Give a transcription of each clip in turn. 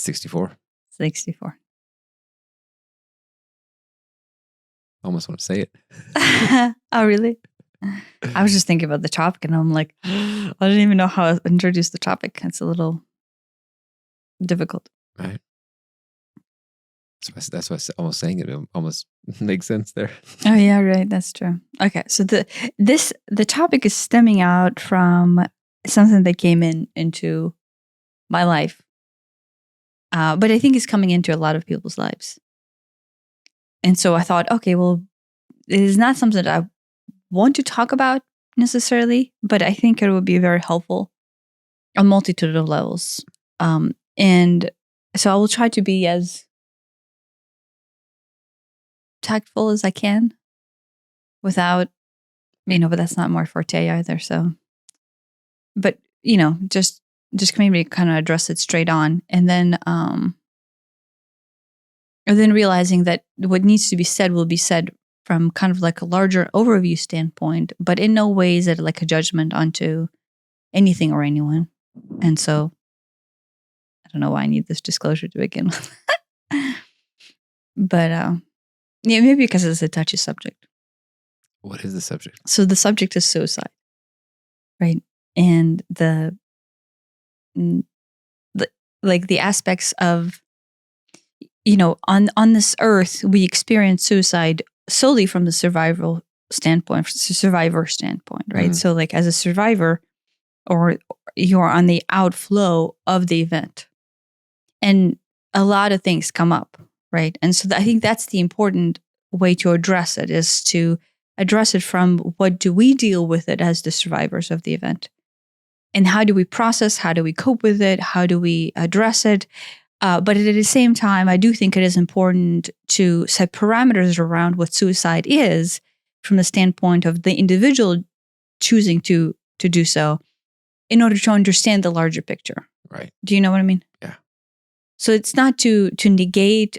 64. 64. Almost want to say it. Oh, really? I was just thinking about the topic and I'm like, I didn't even know how to introduce the topic. It's a little difficult. Right. That's why almost saying it almost makes sense there. Oh, yeah, right. That's true. Okay. So the topic is stemming out from something that came into my life. But I think it's coming into a lot of people's lives. And so I thought, okay, well, it is not something that I want to talk about necessarily, but I think it would be very helpful on multitude of levels. And so I will try to be as tactful as I can without, but that's not my forte either. So, but, just maybe kind of address it straight on. And then realizing that what needs to be said will be said from kind of like a larger overview standpoint, but in no way is it like a judgment onto anything or anyone. And so I don't know why I need this disclosure to begin with. But maybe because it's a touchy subject. What is the subject? So the subject is suicide, right? And the aspects of, on this earth, we experience suicide solely from the survivor standpoint, right? Mhm. So like as a survivor, or you're on the outflow of the event, and a lot of things come up, right? And so I think that's the important way to address it, is to address it from what do we deal with it as the survivors of the event, and how do we process, how do we cope with it, how do we address it. But at the same time, I do think it is important to set parameters around what suicide is from the standpoint of the individual choosing to do so, in order to understand the larger picture. Right. Do you know what I mean? Yeah. So it's not to negate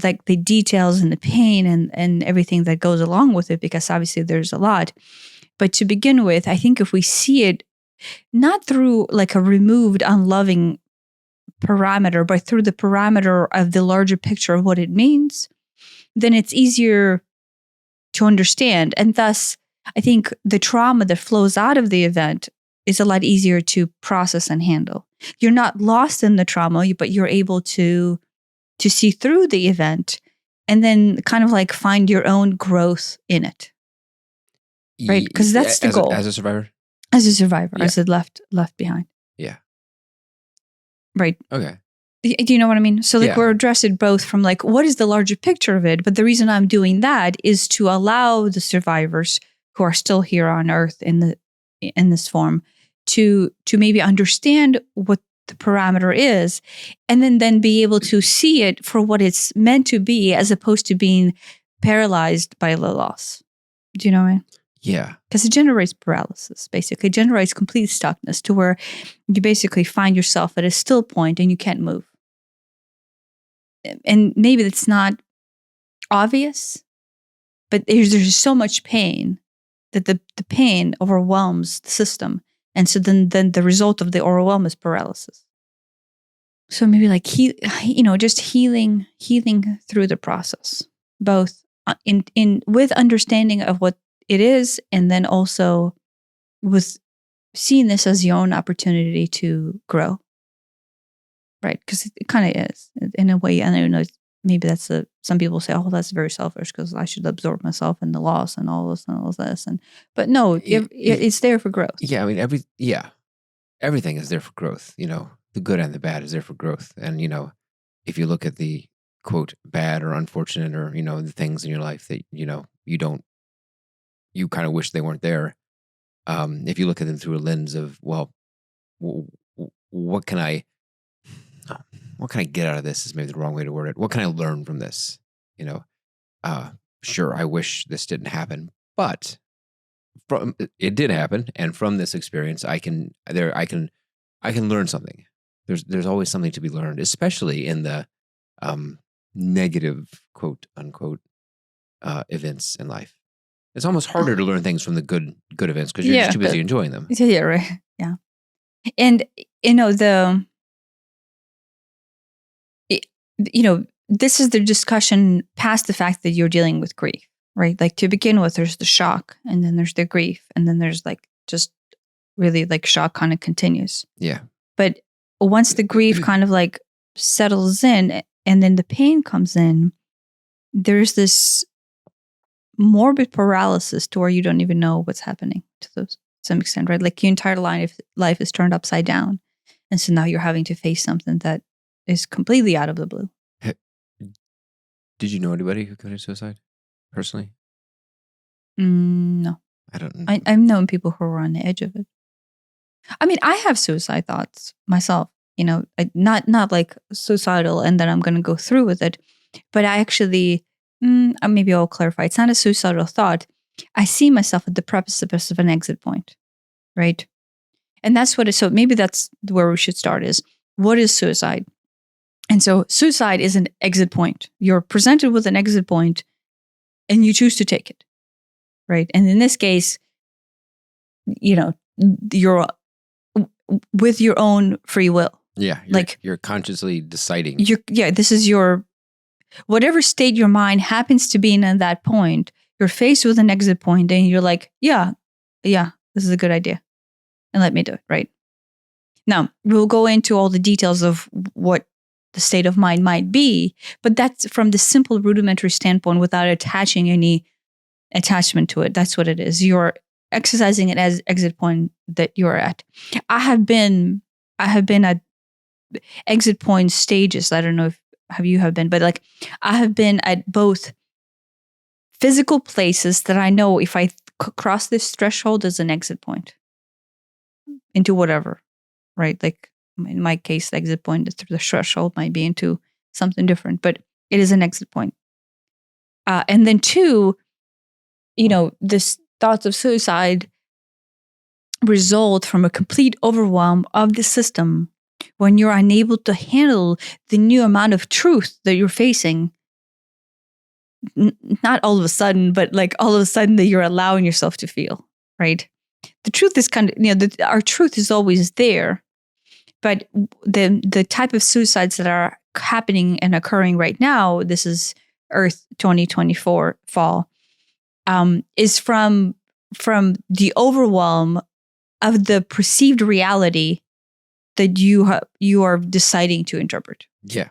like the details and the pain and everything that goes along with it, because obviously there's a lot. But to begin with, I think if we see it not through like a removed, unloving parameter, but through the parameter of the larger picture of what it means, then it's easier to understand. And thus, I think the trauma that flows out of the event is a lot easier to process and handle. You're not lost in the trauma, but you're able to see through the event and then kind of like find your own growth in it. Right? Because that's the goal. As a survivor? As a survivor, Yeah. as a left behind. Yeah. Right. Okay. Do you know what I mean? So like Yeah. we're addressing both from like, what is the larger picture of it? But the reason I'm doing that is to allow the survivors who are still here on Earth in this form to maybe understand what the parameter is, and then be able to see it for what it's meant to be, as opposed to being paralyzed by the loss. Do you know what I mean? Yeah. Because it generates paralysis, basically. It generates complete stuckness to where you basically find yourself at a still point and you can't move. And maybe that's not obvious, but there's so much pain that the pain overwhelms the system. And so then the result of the overwhelm is paralysis. So maybe like, just healing through the process, both in with understanding of what it is, and then also with seeing this as your own opportunity to grow. Right? Because it kind of is in a way. And I don't know, maybe that's some people say, oh, that's very selfish because I should absorb myself in the loss and all this and all this. But no, it's there for growth. Yeah. I mean, everything is there for growth. The good and the bad is there for growth. And, if you look at the quote bad or unfortunate, or, the things in your life that, you kind of wish they weren't there. If you look at them through a lens of, well, what can I get out of this is maybe the wrong way to word it. What can I learn from this? Sure, I wish this didn't happen, but it did happen. And from this experience, I can learn something. There's always something to be learned, especially in the negative quote unquote events in life. It's almost harder to learn things from the good events because you're just too busy enjoying them. Yeah, right. Yeah. And this is the discussion past the fact that you're dealing with grief, right? Like to begin with, there's the shock, and then there's the grief, and then there's like just really like shock kind of continues. Yeah. But once the grief kind of like settles in and then the pain comes in, there's this morbid paralysis to where you don't even know what's happening to some extent, right? Like your entire life is turned upside down. And so now you're having to face something that is completely out of the blue. Did you know anybody who committed suicide personally? No. I don't know. I've known people who were on the edge of it. I mean, I have suicide thoughts myself, not like suicidal and then I'm going to go through with it. But I actually, maybe I'll clarify. It's not a suicidal thought. I see myself at the precipice of an exit point, right? And that's what it is. So maybe that's where we should start is, what is suicide? And so suicide is an exit point. You're presented with an exit point and you choose to take it, right? And in this case, you're with your own free will. Yeah. You're consciously deciding. This is your, whatever state your mind happens to be in at that point, you're faced with an exit point and you're like, yeah, this is a good idea. And let me do it, right? Now, we'll go into all the details of what the state of mind might be, but that's from the simple rudimentary standpoint without attaching any attachment to it. That's what it is. You're exercising it as exit point that you're at. I have been at exit point stages. I don't know if you have been, but like I have been at both physical places that I know if I cross this threshold is an exit point into whatever, right? Like in my case, the exit point through the threshold might be into something different, but it is an exit point. And then two, this thoughts of suicide result from a complete overwhelm of the system when you're unable to handle the new amount of truth that you're facing. Not all of a sudden, but like all of a sudden that you're allowing yourself to feel, right? The truth is kind of, our truth is always there, but the type of suicides that are happening and occurring right now, this is Earth 2024 fall, is from the overwhelm of the perceived reality that you are deciding to interpret. Yeah.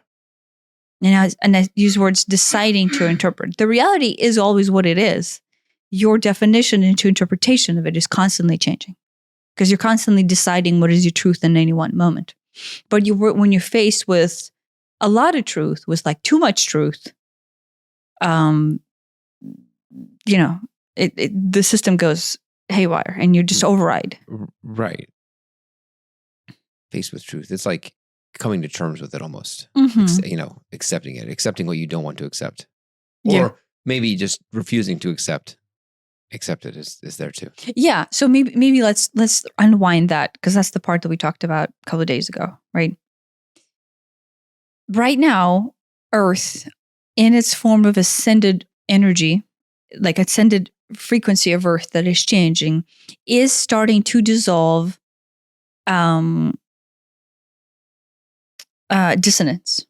And I use words deciding to interpret. The reality is always what it is. Your definition into interpretation of it is constantly changing because you're constantly deciding what is your truth in any one moment. But when you're faced with a lot of truth, with like too much truth, the system goes haywire and you just override. Right. Faced with truth. It's like coming to terms with it almost. Mm-hmm. Accepting what you don't want to accept. Yeah. Or maybe just refusing to accept it is there too. Yeah. So maybe let's unwind that because that's the part that we talked about a couple of days ago, right? Right now, Earth, in its form of ascended energy, like ascended frequency of Earth that is changing, is starting to dissolve dissonant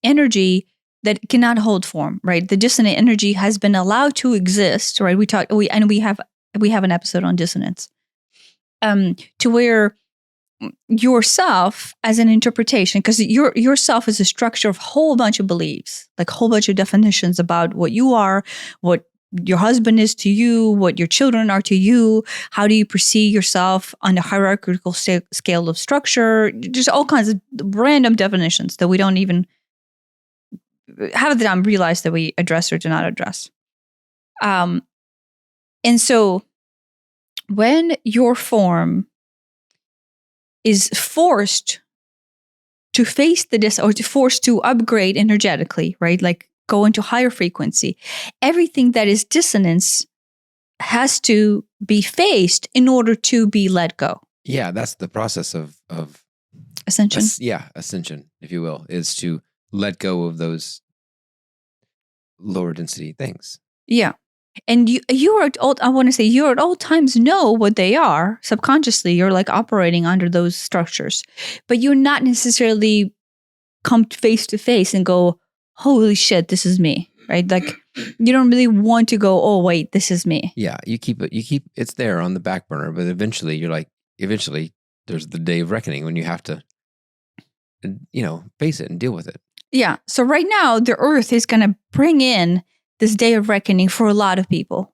energy that cannot hold form, right? The dissonant energy has been allowed to exist, right? We have an episode on dissonance, to where yourself as an interpretation, because yourself is a structure of a whole bunch of beliefs, like a whole bunch of definitions about what you are, what your husband is to you, what your children are to you, how do you perceive yourself on a hierarchical scale of structure, just all kinds of random definitions that we don't even have the time realize that we address or do not address. And so when your form is forced to face or forced to upgrade energetically, right? Like go into higher frequency, everything that is dissonance has to be faced in order to be let go. Yeah, that's the process of ascension. Ascension, if you will, is to let go of those lower density things. Yeah. And you are at all times know what they are. Subconsciously, you're like operating under those structures, but you're not necessarily come face to face and go, holy shit, this is me, right? Like you don't really want to go, oh wait, this is me. Yeah, you keep it's there on the back burner, but eventually there's the day of reckoning when you have to, face it and deal with it. Yeah. So right now, the earth is going to bring in this day of reckoning for a lot of people.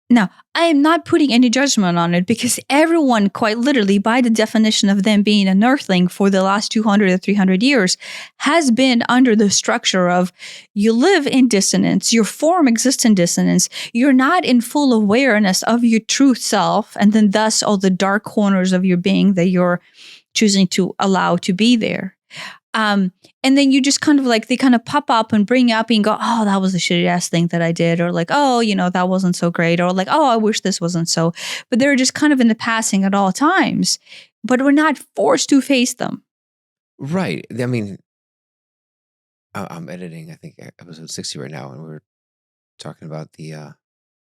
Now, I am not putting any judgment on it because everyone, quite literally, by the definition of them being an earthling for the last 200 or 300 years, has been under the structure of you live in dissonance, your form exists in dissonance, you're not in full awareness of your true self, and then thus all the dark corners of your being that you're choosing to allow to be there. And then you just kind of like, they kind of pop up and bring up and go, oh, that was a shitty ass thing that I did. Or like, oh, that wasn't so great. Or like, oh, I wish this wasn't so. But they're just kind of in the passing at all times. But we're not forced to face them. Right. I mean, I'm editing, I think, episode 60 right now. And we're talking about the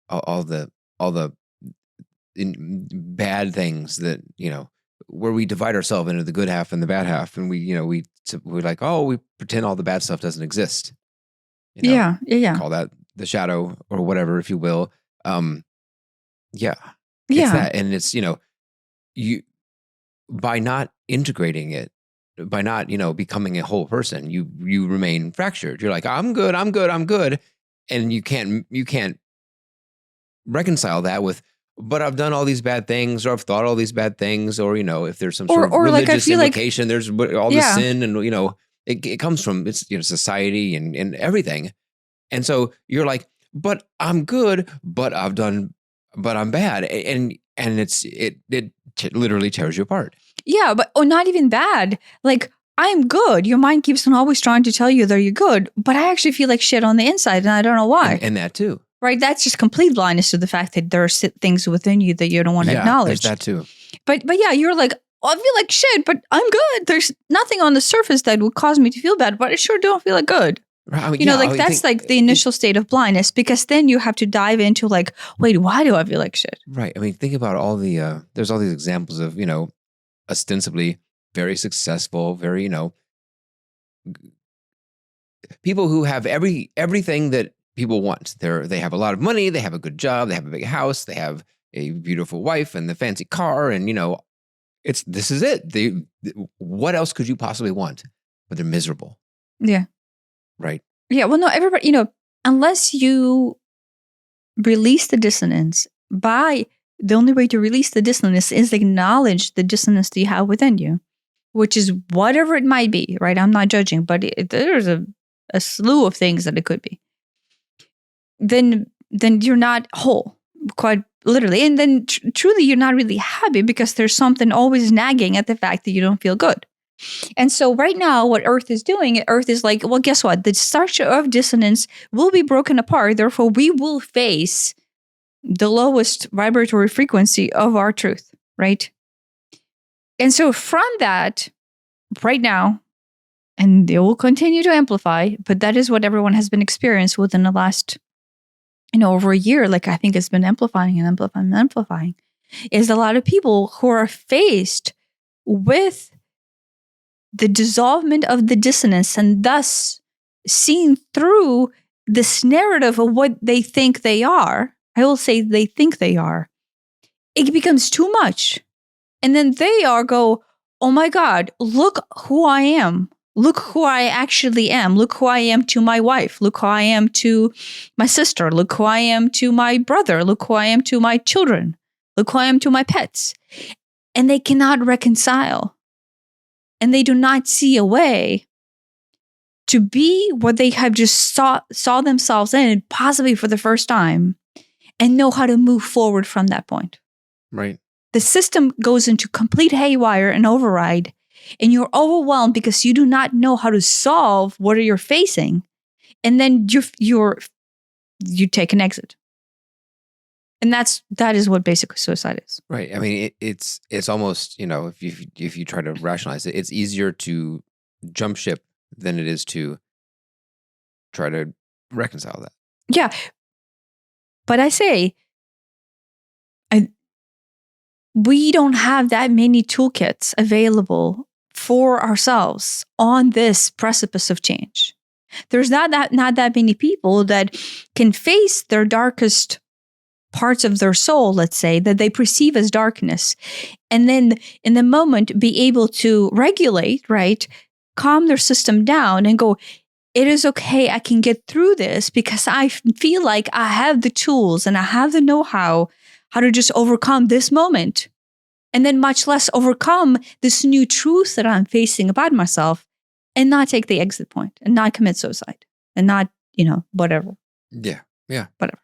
all the bad things that, where we divide ourselves into the good half and the bad half. And we're like, oh, we pretend all the bad stuff doesn't exist. Yeah. Call that the shadow or whatever, if you will. Yeah. Yeah. It's that. And it's, you, by not integrating it, by not, becoming a whole person, you remain fractured. You're like, I'm good. And you can't reconcile that with, but I've done all these bad things, or I've thought all these bad things, or, if there's some sort of religious implication, there's all the sin and, it comes from society and everything. And so you're like, but I'm good, but I'm bad. And it literally tears you apart. Yeah, but not even bad. Like, I'm good. Your mind keeps on always trying to tell you that you're good, but I actually feel like shit on the inside, and I don't know why. And that too. Right? That's just complete blindness to the fact that there are things within you that you don't want to acknowledge. There's that too. But yeah, you're like, oh, I feel like shit, but I'm good. There's nothing on the surface that would cause me to feel bad, but I sure don't feel like good. Right. I mean, that's like the initial state of blindness, because then you have to dive into like, wait, why do I feel like shit? Right. I mean, think about all the, there's all these examples of, ostensibly very successful, very, people who have everything that people want. They have a lot of money, they have a good job, they have a big house, they have a beautiful wife and the fancy car, and this is it. What else could you possibly want? But they're miserable. Yeah. Right. Yeah. Well, no, everybody, unless you release the dissonance, the only way to release the dissonance is acknowledge the dissonance that you have within you, which is whatever it might be, right? I'm not judging, but there's a slew of things that it could be. Then you're not whole, quite literally. And then truly, you're not really happy because there's something always nagging at the fact that you don't feel good. And so right now, what Earth is doing, Earth is like, well, guess what? The structure of dissonance will be broken apart. Therefore, we will face the lowest vibratory frequency of our truth, right? And so from that, right now, and it will continue to amplify, but that is what everyone has been experienced within the last, over a year. Like, I think it's been amplifying and amplifying and amplifying, is a lot of people who are faced with the dissolvement of the dissonance and thus seeing through this narrative of what they think they are. I will say they think they are. It becomes too much. And then they go, oh my God, look who I am. Look who I actually am. Look who I am to my wife. Look who I am to my sister. Look who I am to my brother. Look who I am to my children. Look who I am to my pets. And they cannot reconcile. And they do not see a way to be what they have just saw themselves in, possibly for the first time, and know how to move forward from that point. Right. The system goes into complete haywire and override, and you're overwhelmed because you do not know how to solve what you're facing. And then you take an exit. And that is what basically suicide is. Right. I mean, it's almost, if you try to rationalize it, it's easier to jump ship than it is to try to reconcile that. Yeah. But I say, we don't have that many toolkits available for ourselves on this precipice of change. There's not that many people that can face their darkest parts of their soul, let's say, that they perceive as darkness, and then in the moment be able to regulate, right? Calm their system down and go, it is okay, I can get through this because I feel like I have the tools and I have the know-how how to just overcome this moment. And then much less overcome this new truth that I'm facing about myself and not take the exit point and not commit suicide and not, whatever. Yeah. Yeah. Whatever.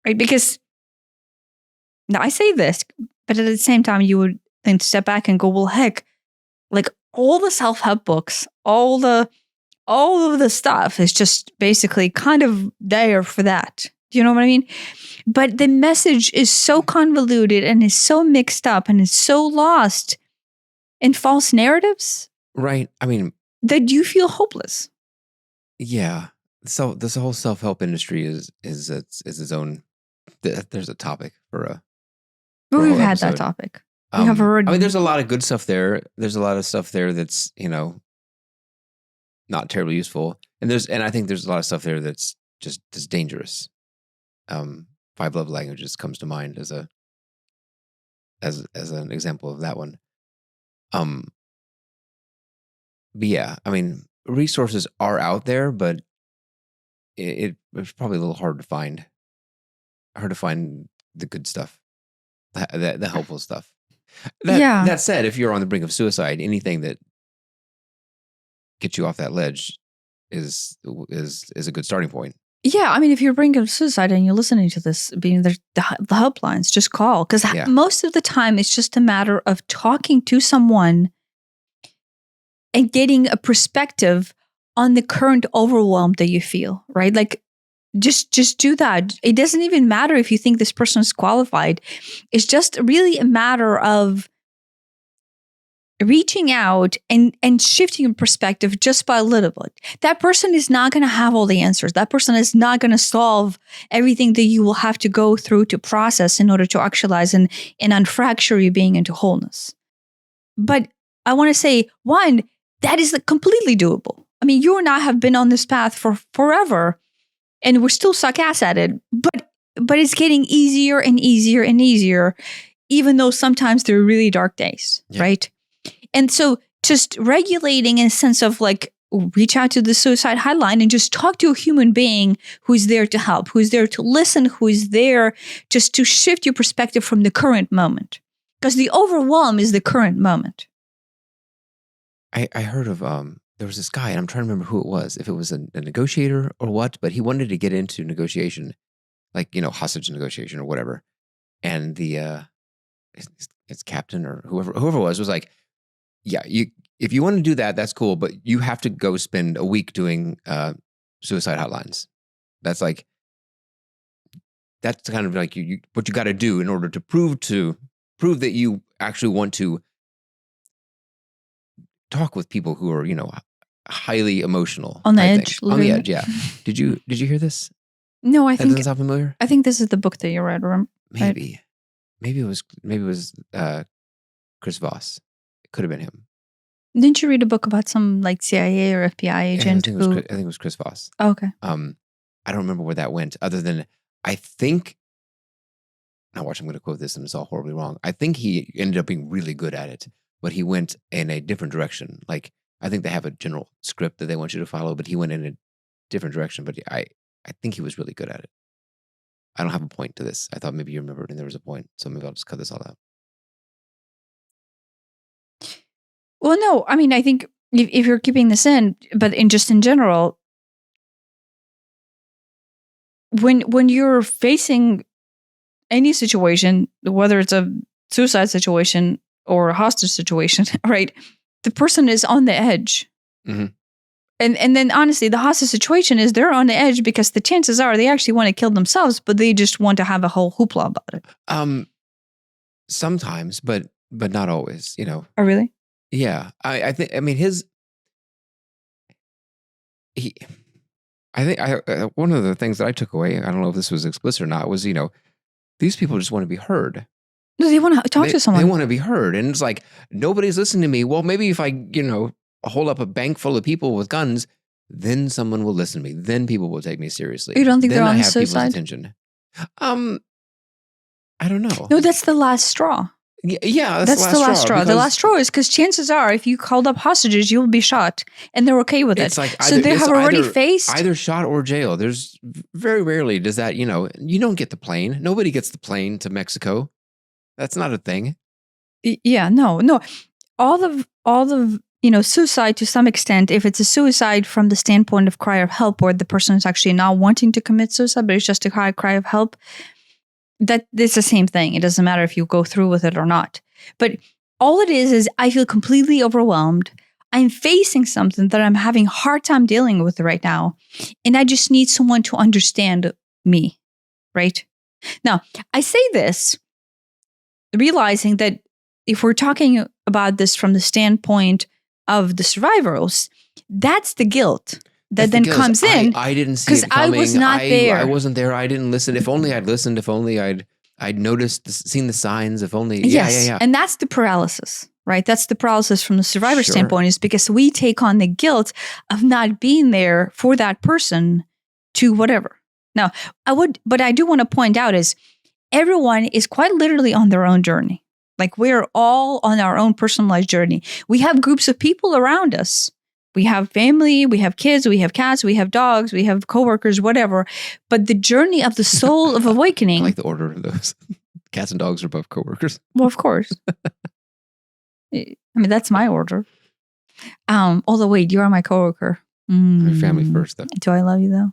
Right? Because now I say this, but at the same time, you would then step back and go, well, heck, like all the self-help books, all of the stuff is just basically kind of there for that. Do you know what I mean? But the message is so convoluted and is so mixed up and is so lost in false narratives. Right. I mean, that you feel hopeless. Yeah. So this whole self-help industry is its own. There's a topic for a. But for a we've whole had episode. that topic. We have already. I mean, there's a lot of good stuff there. There's a lot of stuff there that's not terribly useful, and I think there's a lot of stuff there that's dangerous. 5 Love Languages comes to mind as an example of that one. But yeah, I mean, resources are out there, but it's probably a little hard to find. Hard to find the good stuff, the helpful stuff. That said, if you're on the brink of suicide, anything that gets you off that ledge is a good starting point. Yeah, I mean, if you're bringing up suicide and you're listening to this, being the helplines, just call. Because most of the time, it's just a matter of talking to someone and getting a perspective on the current overwhelm that you feel, right? Like, just do that. It doesn't even matter if you think this person is qualified. It's just really a matter of reaching out and shifting your perspective just by a little bit. That person is not going to have all the answers. That person is not going to solve everything that you will have to go through to process in order to actualize and unfracture your being into wholeness. But I want to say, one, that is completely doable. I mean, you and I have been on this path for forever, and we're still suck ass at it. But it's getting easier and easier and easier, even though sometimes there are really dark days, right? And so just regulating in a sense of like, reach out to the suicide hotline and just talk to a human being who's there to help, who's there to listen, who's there just to shift your perspective from the current moment. Because the overwhelm is the current moment. I heard of, there was this guy, and I'm trying to remember who it was, if it was a negotiator or what, but he wanted to get into negotiation, like, hostage negotiation or whatever. And the, it's captain or whoever it was like, yeah, if you want to do that, that's cool, but you have to go spend a week doing suicide hotlines. That's kind of like what you got to do in order to prove that you actually want to talk with people who are, highly emotional. On the edge. On the edge, yeah. Did you hear this? No, I think. That doesn't sound familiar? I think this is the book that you read, right? Maybe it was Chris Voss. It could have been him. Didn't you read a book about some like CIA or FBI agent? I think it was Chris Voss. Oh, okay. I don't remember where that went, other than I think. Now watch, I'm going to quote this, and it's all horribly wrong. I think he ended up being really good at it, but he went in a different direction. Like, I think they have a general script that they want you to follow, but he went in a different direction. But I think he was really good at it. I don't have a point to this. I thought maybe you remembered and there was a point, so maybe I'll just cut this all out. Well, no, I mean, I think if you're keeping this in, but in general, when you're facing any situation, whether it's a suicide situation or a hostage situation, right? The person is on the edge. Mm-hmm. And then honestly, the hostage situation is they're on the edge because the chances are they actually want to kill themselves, but they just want to have a whole hoopla about it. Sometimes, but not always, Oh, really? Yeah. I think, I mean, one of the things that I took away, I don't know if this was explicit or not, was, these people just want to be heard. No, they want to talk to someone. They want to be heard. And it's like, nobody's listening to me. Well, maybe if I, hold up a bank full of people with guns, then someone will listen to me. Then people will take me seriously. You don't think then they're I on have suicide? people's attention. I don't know. No, that's the last straw. Yeah, That's the last straw. The last straw is because chances are, if you called up hostages, you will be shot, and they're okay with it. It's like so they have already faced either shot or jail. There's very rarely does that. You don't get the plane. Nobody gets the plane to Mexico. That's not a thing. Yeah, no. All of suicide to some extent, if it's a suicide from the standpoint of cry of help, where the person is actually not wanting to commit suicide, but it's just a cry of help. That it's the same thing. It doesn't matter if you go through with it or not. But all it is I feel completely overwhelmed. I'm facing something that I'm having a hard time dealing with right now. And I just need someone to understand me, right? Now, I say this realizing that if we're talking about this from the standpoint of the survivors, that's the guilt that then comes in. I didn't see it coming. I was not there. I wasn't there. I didn't listen. If only I'd listened. If only I'd noticed, seen the signs. If only. Yes. Yeah. And that's the paralysis, right? That's the paralysis from the survivor Sure. standpoint, is because we take on the guilt of not being there for that person to whatever. Now, but I do want to point out is everyone is quite literally on their own journey. Like we're all on our own personalized journey. We have groups of people around us. We have family, we have kids, we have cats, we have dogs, we have coworkers, whatever. But the journey of the soul of awakening. I like the order of those. Cats and dogs are both coworkers. Well, of course. I mean, that's my order. Although, wait, you are my coworker. Your family first, though. Do I love you, though?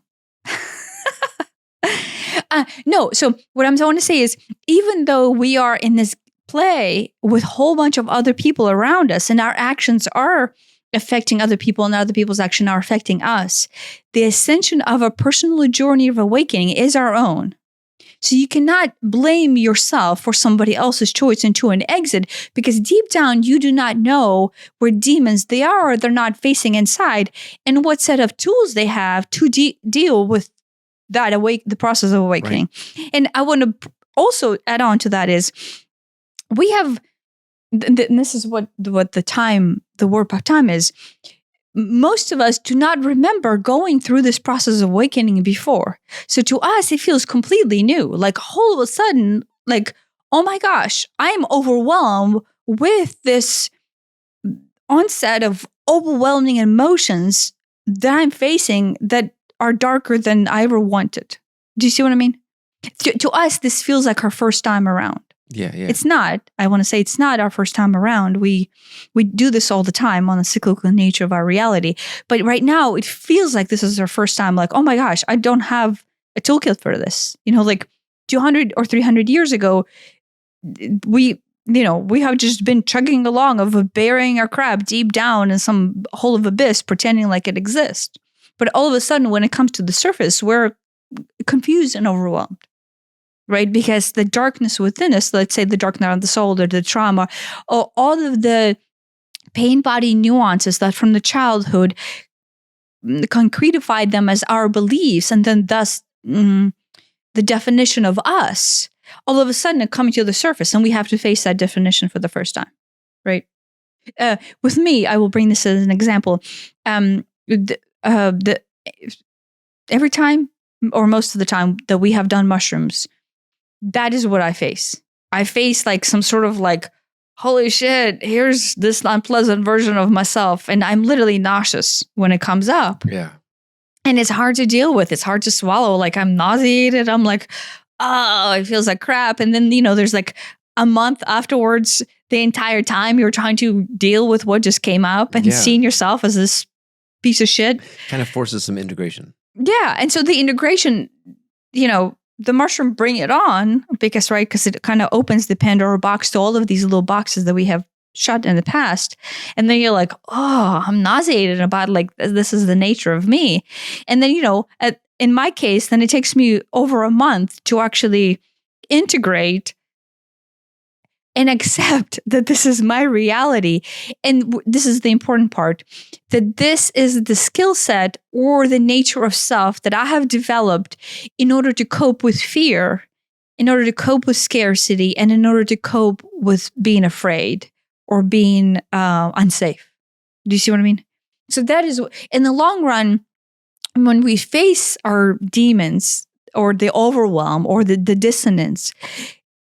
No. So what I'm trying to say is, even though we are in this play with a whole bunch of other people around us and our actions are affecting other people and other people's action are affecting us, the ascension of a personal journey of awakening is our own. So you cannot blame yourself for somebody else's choice into an exit, because deep down you do not know where demons they are or they're not facing inside and what set of tools they have to deal with that the process of awakening. Right. And I want to also add on to that is we have, and this is what the warp of time is. Most of us do not remember going through this process of awakening before. So to us, it feels completely new. Like all of a sudden, like, oh my gosh, I'm overwhelmed with this onset of overwhelming emotions that I'm facing that are darker than I ever wanted. Do you see what I mean? To us, this feels like our first time around. Yeah. It's not. I want to say it's not our first time around. We do this all the time on the cyclical nature of our reality. But right now, it feels like this is our first time. Like, oh my gosh, I don't have a toolkit for this. Like 200 or 300 years ago, we have just been chugging along of burying our crab deep down in some hole of abyss, pretending like it exists. But all of a sudden, when it comes to the surface, we're confused and overwhelmed. Right? Because the darkness within us, let's say the dark night of the soul or the trauma, or all of the pain body nuances that from the childhood concretified them as our beliefs, and then thus the definition of us, all of a sudden are coming to the surface, and we have to face that definition for the first time. Right? With me, I will bring this as an example. Every time, or most of the time that we have done mushrooms, that is what I face. I face like some sort of like, holy shit, here's this unpleasant version of myself. And I'm literally nauseous when it comes up. Yeah. And it's hard to deal with. It's hard to swallow. Like I'm nauseated. I'm like, oh, it feels like crap. And then, there's like a month afterwards, the entire time you're trying to deal with what just came up and seeing yourself as this piece of shit. Kind of forces some integration. Yeah. And so the integration, the mushroom bring it on because it kind of opens the Pandora box to all of these little boxes that we have shut in the past. And then you're like, oh, I'm nauseated about like, this is the nature of me. And then, in my case, then it takes me over a month to actually integrate and accept that this is my reality. And this is the important part, that this is the skill set or the nature of self that I have developed in order to cope with fear in order to cope with scarcity and in order to cope with being afraid or being unsafe. Do you see what I mean? So that is, in the long run, when we face our demons or the overwhelm or the dissonance,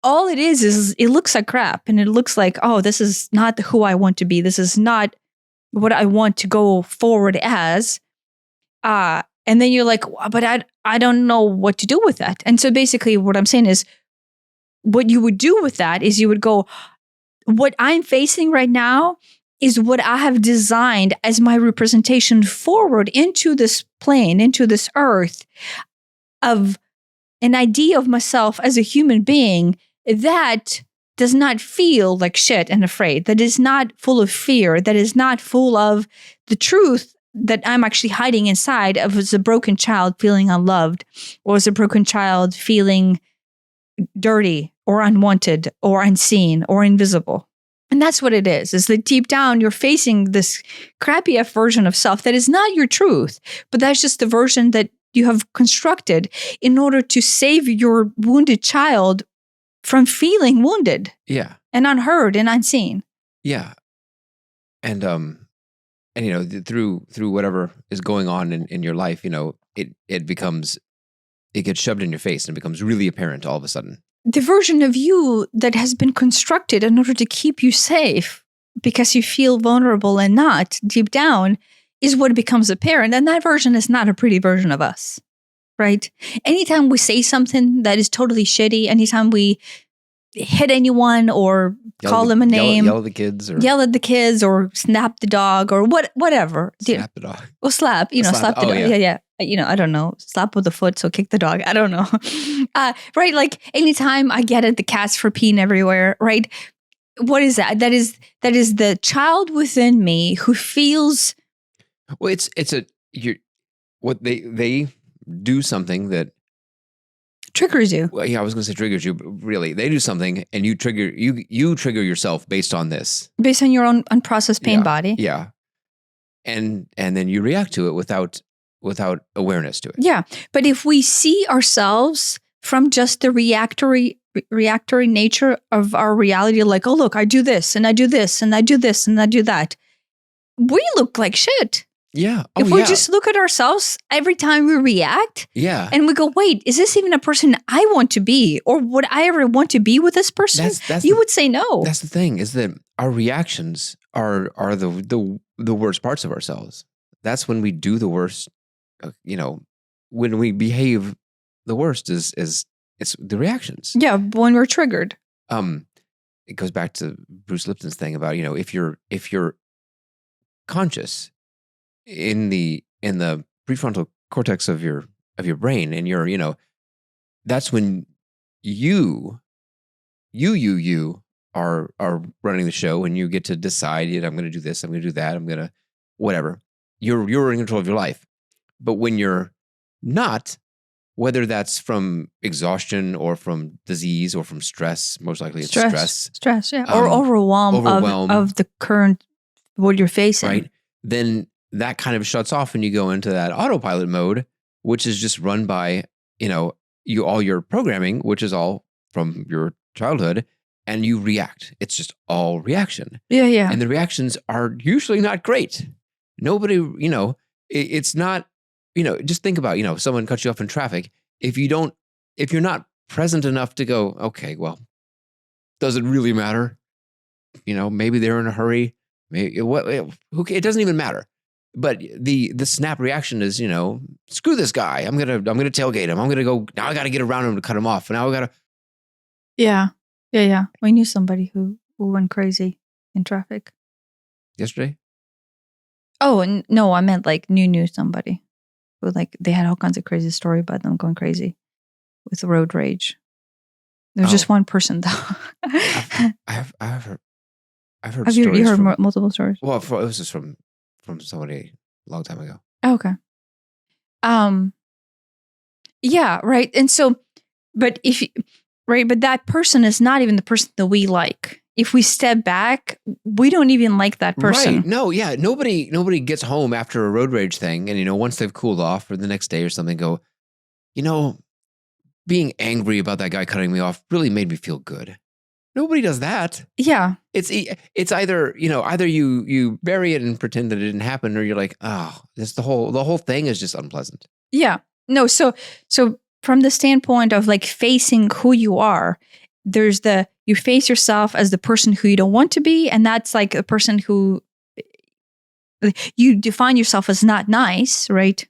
all it is it looks like crap, and it looks like, oh, this is not who I want to be. This is not what I want to go forward as. And then you're like, but I don't know what to do with that. And so basically what I'm saying is, what you would do with that is you would go, what I'm facing right now is what I have designed as my representation forward into this plane, into this earth, of an idea of myself as a human being that does not feel like shit and afraid, that is not full of fear, that is not full of the truth that I'm actually hiding inside of as a broken child feeling unloved, or as a broken child feeling dirty or unwanted or unseen or invisible. And that's what it is that deep down you're facing this crappy version of self that is not your truth, but that's just the version that you have constructed in order to save your wounded child from feeling wounded. Yeah. And unheard and unseen. Yeah. And you know, through whatever is going on in your life, you know, it gets shoved in your face and it becomes really apparent all of a sudden. The version of you that has been constructed in order to keep you safe because you feel vulnerable and not deep down is what becomes apparent. And that version is not a pretty version of us, right? Anytime we say something that is totally shitty, anytime we hit anyone or call them a name, yell at the kids or snap the dog or whatever. Snap the dog. Or slap the dog. Yeah. You know, I don't know. Slap with the foot, so kick the dog. I don't know. Right? Like anytime I get at the cats for peeing everywhere, right? What is that? That is the child within me who feels. Well, what they do something that triggers you. Well, yeah, I was going to say triggers you, but really, they do something and you trigger yourself based on this, based on your own unprocessed pain body. Yeah, and then you react to it without awareness to it. Yeah, but if we see ourselves from just the reactory nature of our reality, like, oh look, I do this and I do this and I do this and I do that, we look like shit. Yeah. If we just look at ourselves every time we react, and we go, wait, is this even a person I want to be? Or would I ever want to be with this person? You would say no. That's the thing, is that our reactions are the worst parts of ourselves. That's when we do the worst, you know, when we behave the worst is it's the reactions. Yeah, when we're triggered. It goes back to Bruce Lipton's thing about, you know, if you're conscious in the prefrontal cortex of your brain, and you're, you know, that's when you are running the show, and you get to decide, I'm going to do this, I'm going to do that, I'm going to whatever. You're in control of your life. But when you're not, whether that's from exhaustion or from disease or from stress, most likely it's stress, yeah, or overwhelm. Of the current what you're facing, right? Then that kind of shuts off and you go into that autopilot mode, which is just run by, you know, all your programming, which is all from your childhood, and you react. It's just all reaction. Yeah. And the reactions are usually not great. Nobody, you know, it's not, you know, just think about, you know, someone cuts you off in traffic. If you're not present enough to go, okay, well, does it really matter? You know, maybe they're in a hurry. Maybe it doesn't even matter. But the snap reaction is, you know, screw this guy. I'm gonna tailgate him. I'm gonna go now. I got to get around him to cut him off. And now I got to. Yeah. We knew somebody who went crazy in traffic yesterday. Oh no, I meant like knew somebody who, like, they had all kinds of crazy story about them going crazy with road rage. There's just one person though. I've heard. Have you heard multiple stories? Well, it was just from somebody a long time ago. Okay. Yeah, right. And so, but but that person is not even the person that we like. If we step back, we don't even like that person. Right. No, yeah. Nobody gets home after a road rage thing, and, you know, once they've cooled off or the next day or something, go, you know, being angry about that guy cutting me off really made me feel good. Nobody does that. Yeah. It's either, either you bury it and pretend that it didn't happen, or you're like, oh, this the whole thing is just unpleasant. Yeah. No, so from the standpoint of like facing who you are, there's you face yourself as the person who you don't want to be, and that's like a person who you define yourself as not nice, right?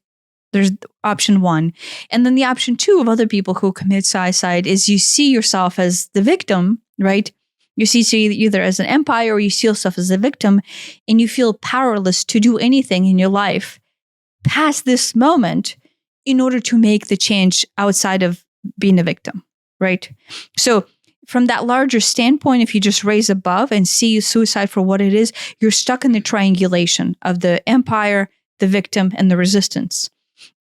There's option one. And then the option two of other people who commit suicide is you see yourself as the victim, right? You see either as an empire or you see yourself as a victim, and you feel powerless to do anything in your life past this moment in order to make the change outside of being a victim, right? So from that larger standpoint, if you just raise above and see suicide for what it is, you're stuck in the triangulation of the empire, the victim, and the resistance.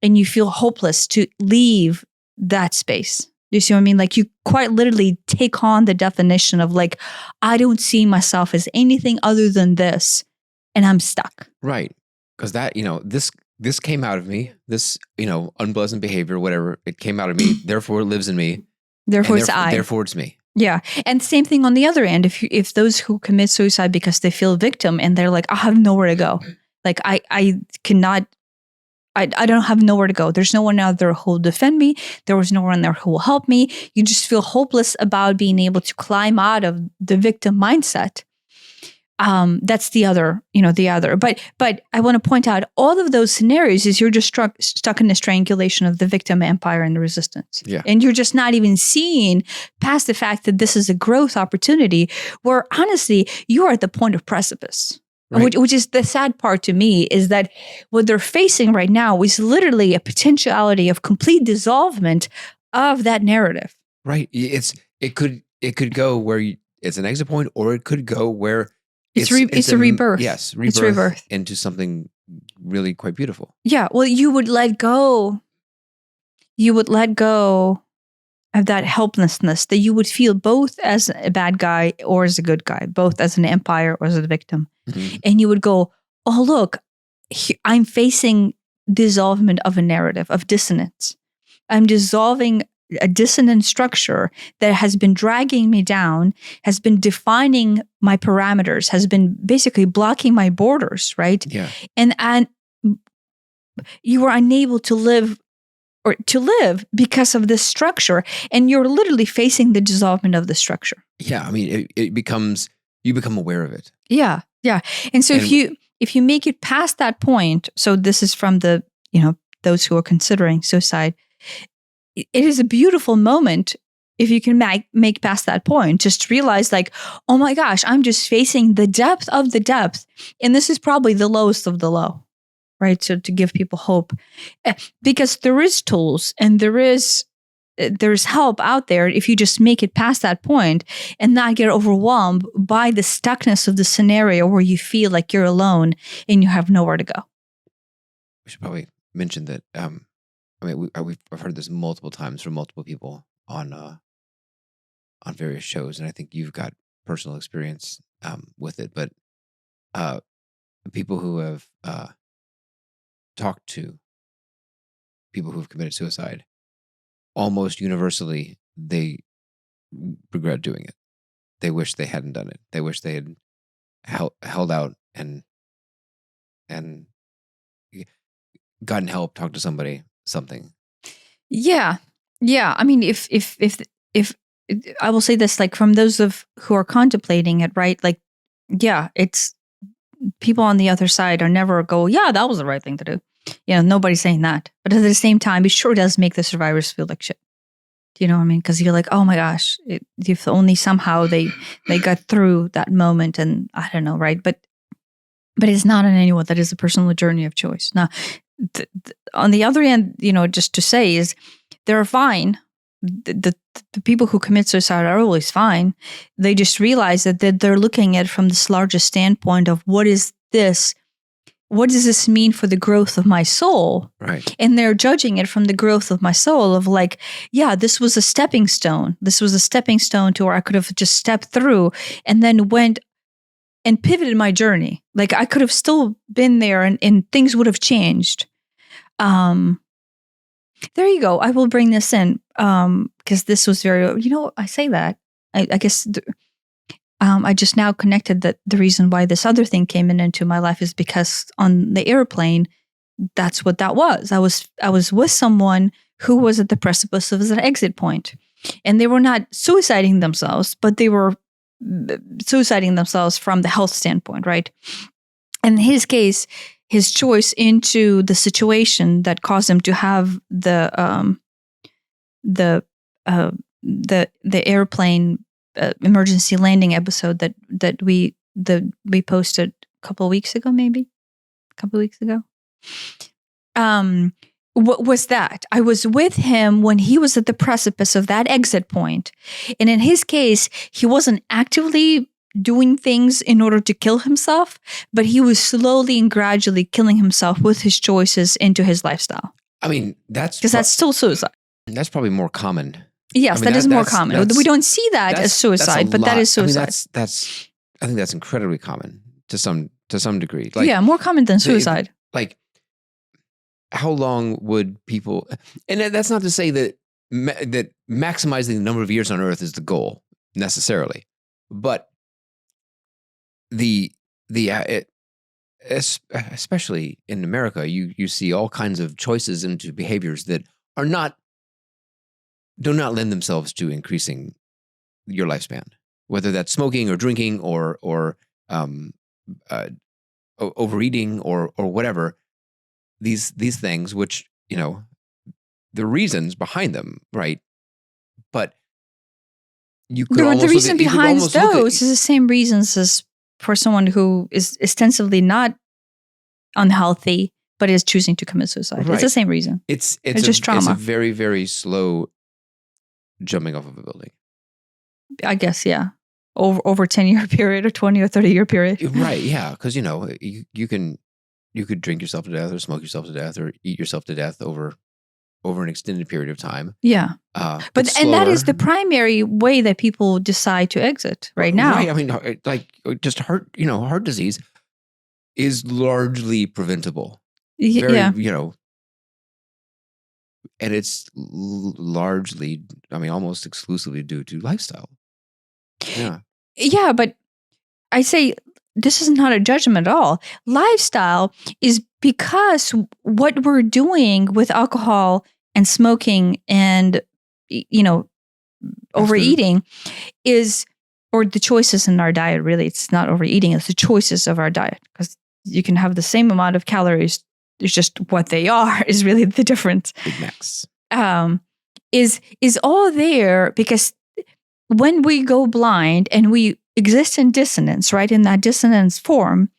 And you feel hopeless to leave that space. Do you see what I mean? Like you quite literally take on the definition of like, I don't see myself as anything other than this, and I'm stuck. Right. Because that, this came out of me, this, unpleasant behavior, whatever, it came out of me, therefore it lives in me. Therefore it's I. Therefore it's me. Yeah. And same thing on the other end. If those who commit suicide because they feel victim and they're like, I have nowhere to go. Like I cannot, I don't have nowhere to go. There's no one out there who will defend me. There was no one there who will help me. You just feel hopeless about being able to climb out of the victim mindset. That's the other. But I want to point out all of those scenarios is you're just stuck in this triangulation of the victim, empire, and the resistance. Yeah. And you're just not even seeing past the fact that this is a growth opportunity where honestly, you are at the point of precipice. Right. Which is the sad part to me is that what they're facing right now is literally a potentiality of complete dissolvement of that narrative. Right. It could go where it's an exit point, or it could go where it's a rebirth. Yes, it's rebirth into something really quite beautiful. Yeah. Well, you would let go. You would let go of that helplessness that you would feel both as a bad guy or as a good guy, both as an empire or as a victim. Mm-hmm. And you would go, oh, look, I'm facing dissolvement of a narrative, of dissonance. I'm dissolving a dissonant structure that has been dragging me down, has been defining my parameters, has been basically blocking my borders, right? Yeah. And you were unable to live because of this structure, and you're literally facing the dissolvement of the structure. Yeah, I mean, you become aware of it. Yeah, yeah. And so if you make it past that point, so this is from the those who are considering suicide, it is a beautiful moment if you can make past that point. Just realize like, oh my gosh, I'm just facing the depth of the depth, and this is probably the lowest of the low. Right. So to give people hope, because there is tools and there's help out there if you just make it past that point and not get overwhelmed by the stuckness of the scenario where you feel like you're alone and you have nowhere to go. We should probably mention that. I've heard this multiple times from multiple people on various shows, and I think you've got personal experience with it. But people who have talked to people who've committed suicide, almost universally, they regret doing it. They wish they hadn't done it. They wish they had held out and gotten help, talked to somebody, something. Yeah. I mean, if I will say this, like from those who are contemplating it, right? Like, yeah, it's people on the other side are never go, yeah, that was the right thing to do. Nobody's saying that. But at the same time, it sure does make the survivors feel like shit. Do you know what I mean? Because you're like, oh my gosh, if only somehow they got through that moment, and I don't know, right? But it's not on anyone. That is a personal journey of choice. Now, on the other end, just to say is they're fine. The people who commit suicide are always fine. They just realize that they're looking at it from this larger standpoint of what is this? What does this mean for the growth of my soul? Right. And they're judging it from the growth of my soul of like, yeah, this was a stepping stone. This was a stepping stone to where I could have just stepped through and then went and pivoted my journey. Like I could have still been there and things would have changed. There you go. I will bring this in because this was very, I say that. I guess I just now connected that the reason why this other thing came into my life is because on the airplane, that's what that was. I was with someone who was at the precipice of an exit point, and they were not suiciding themselves, but they were suiciding themselves from the health standpoint, right? In his case, his choice into the situation that caused him to have the airplane emergency landing episode that we posted a couple of weeks ago, maybe a couple of weeks ago. What was that? I was with him when he was at the precipice of that exit point, and in his case, he wasn't actively doing things in order to kill himself, but he was slowly and gradually killing himself with his choices into his lifestyle. I mean, that's still suicide. That's probably more common. Yes, that is more common. We don't see that as suicide, but that is suicide. I think that's incredibly common to some degree. More common than suicide. How long would people? And that's not to say that that maximizing the number of years on Earth is the goal necessarily, but especially in America, you see all kinds of choices into behaviors that do not lend themselves to increasing your lifespan, whether that's smoking or drinking or overeating or whatever. These things, which the reasons behind them, right? But you could the reason behind those is the same reasons as for someone who is ostensibly not unhealthy, but is choosing to commit suicide. Right. It's the same reason. It's just trauma. It's a very, very slow jumping off of a building. I guess, yeah. Over 10-year period or 20 or 30-year period. Right, yeah. Because, you could drink yourself to death or smoke yourself to death or eat yourself to death over an extended period of time. Yeah. But that is the primary way that people decide to exit right now. Right. I mean, just heart disease is largely preventable. And it's largely, almost exclusively due to lifestyle. Yeah. Yeah, but I say this is not a judgment at all. Lifestyle is because what we're doing with alcohol and smoking and, overeating is, or the choices in our diet, really, it's not overeating, it's the choices of our diet. Because you can have the same amount of calories, it's just what they are is really the difference. Big Macs. Is all there because when we go blind and we exist in dissonance, right, in that dissonance form,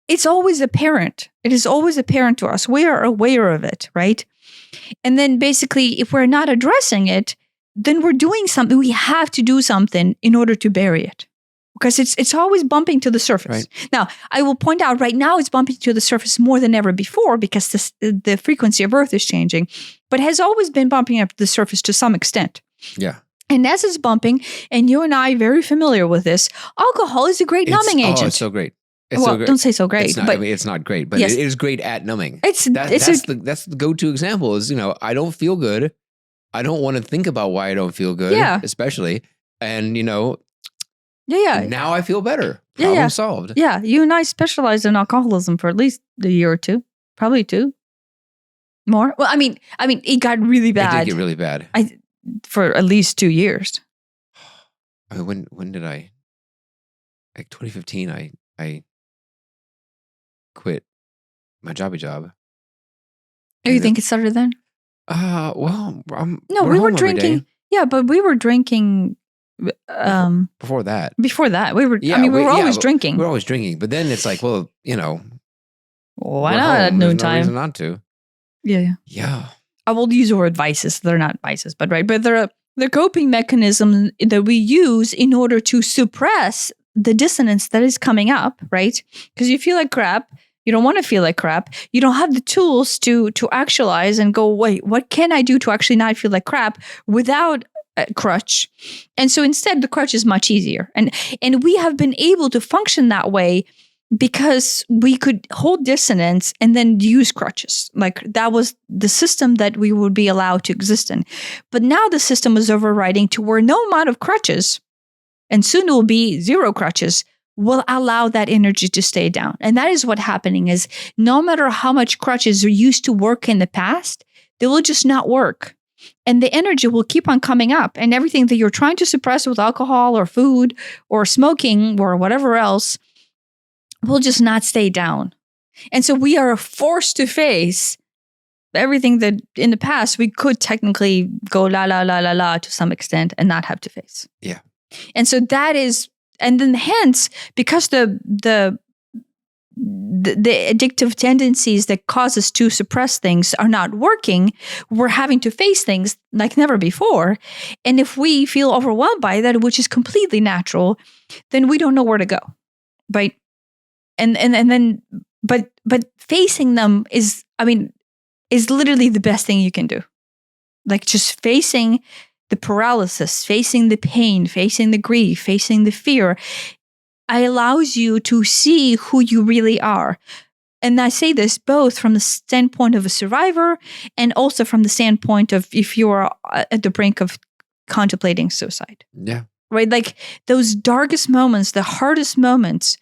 it's always apparent. It is always apparent to us. We are aware of it, right? And then basically, if we're not addressing it, then we're doing something. We have to do something in order to bury it. Because it's always bumping to the surface. Right. Now, I will point out right now it's bumping to the surface more than ever before because the frequency of Earth is changing, but has always been bumping up to the surface to some extent. Yeah. And as it's bumping, and you and I are very familiar with this, alcohol is a great numbing agent. Oh, it's so great. So great. Don't say so great. It's not great, but yes. It is great at numbing. That's the go-to example is, I don't feel good. I don't want to think about why I don't feel good, especially. And, now I feel better. Problem solved. Yeah, you and I specialized in alcoholism for at least a year or two, probably two more. Well, I mean, it got really bad. It did get really bad. For at least 2 years. I mean, when did I? Like 2015, I quit my job. Oh, you think it started then? Well, we were drinking. Yeah, but we were drinking. Before that, we were. Yeah, we were always drinking. We were always drinking, but then it's like, well, why not at noontime? No reason not to. Yeah. I will use the word vices. They're not vices, but right. But they're coping mechanisms that we use in order to suppress the dissonance that is coming up, right? Because you feel like crap. You don't want to feel like crap. You don't have the tools to actualize and go, wait, what can I do to actually not feel like crap without a crutch? And so instead, the crutch is much easier. And we have been able to function that way because we could hold dissonance and then use crutches. Like that was the system that we would be allowed to exist in. But now the system is overriding to where no amount of crutches, and soon it will be zero crutches, will allow that energy to stay down. And that is what's happening is no matter how much crutches are used to work in the past, they will just not work. And the energy will keep on coming up. And everything that you're trying to suppress with alcohol or food or smoking or whatever else will just not stay down. And so we are forced to face everything that in the past we could technically go la la la la la to some extent and not have to face. Yeah. And so that is, and then hence, because the addictive tendencies that cause us to suppress things are not working, we're having to face things like never before. And if we feel overwhelmed by that, which is completely natural, then we don't know where to go. Right. And then, but facing them is literally the best thing you can do. Like just facing the paralysis, facing the pain, facing the grief, facing the fear, allows you to see who you really are. And I say this both from the standpoint of a survivor and also from the standpoint of if you're at the brink of contemplating suicide. Yeah. Right? Like those darkest moments, the hardest moments,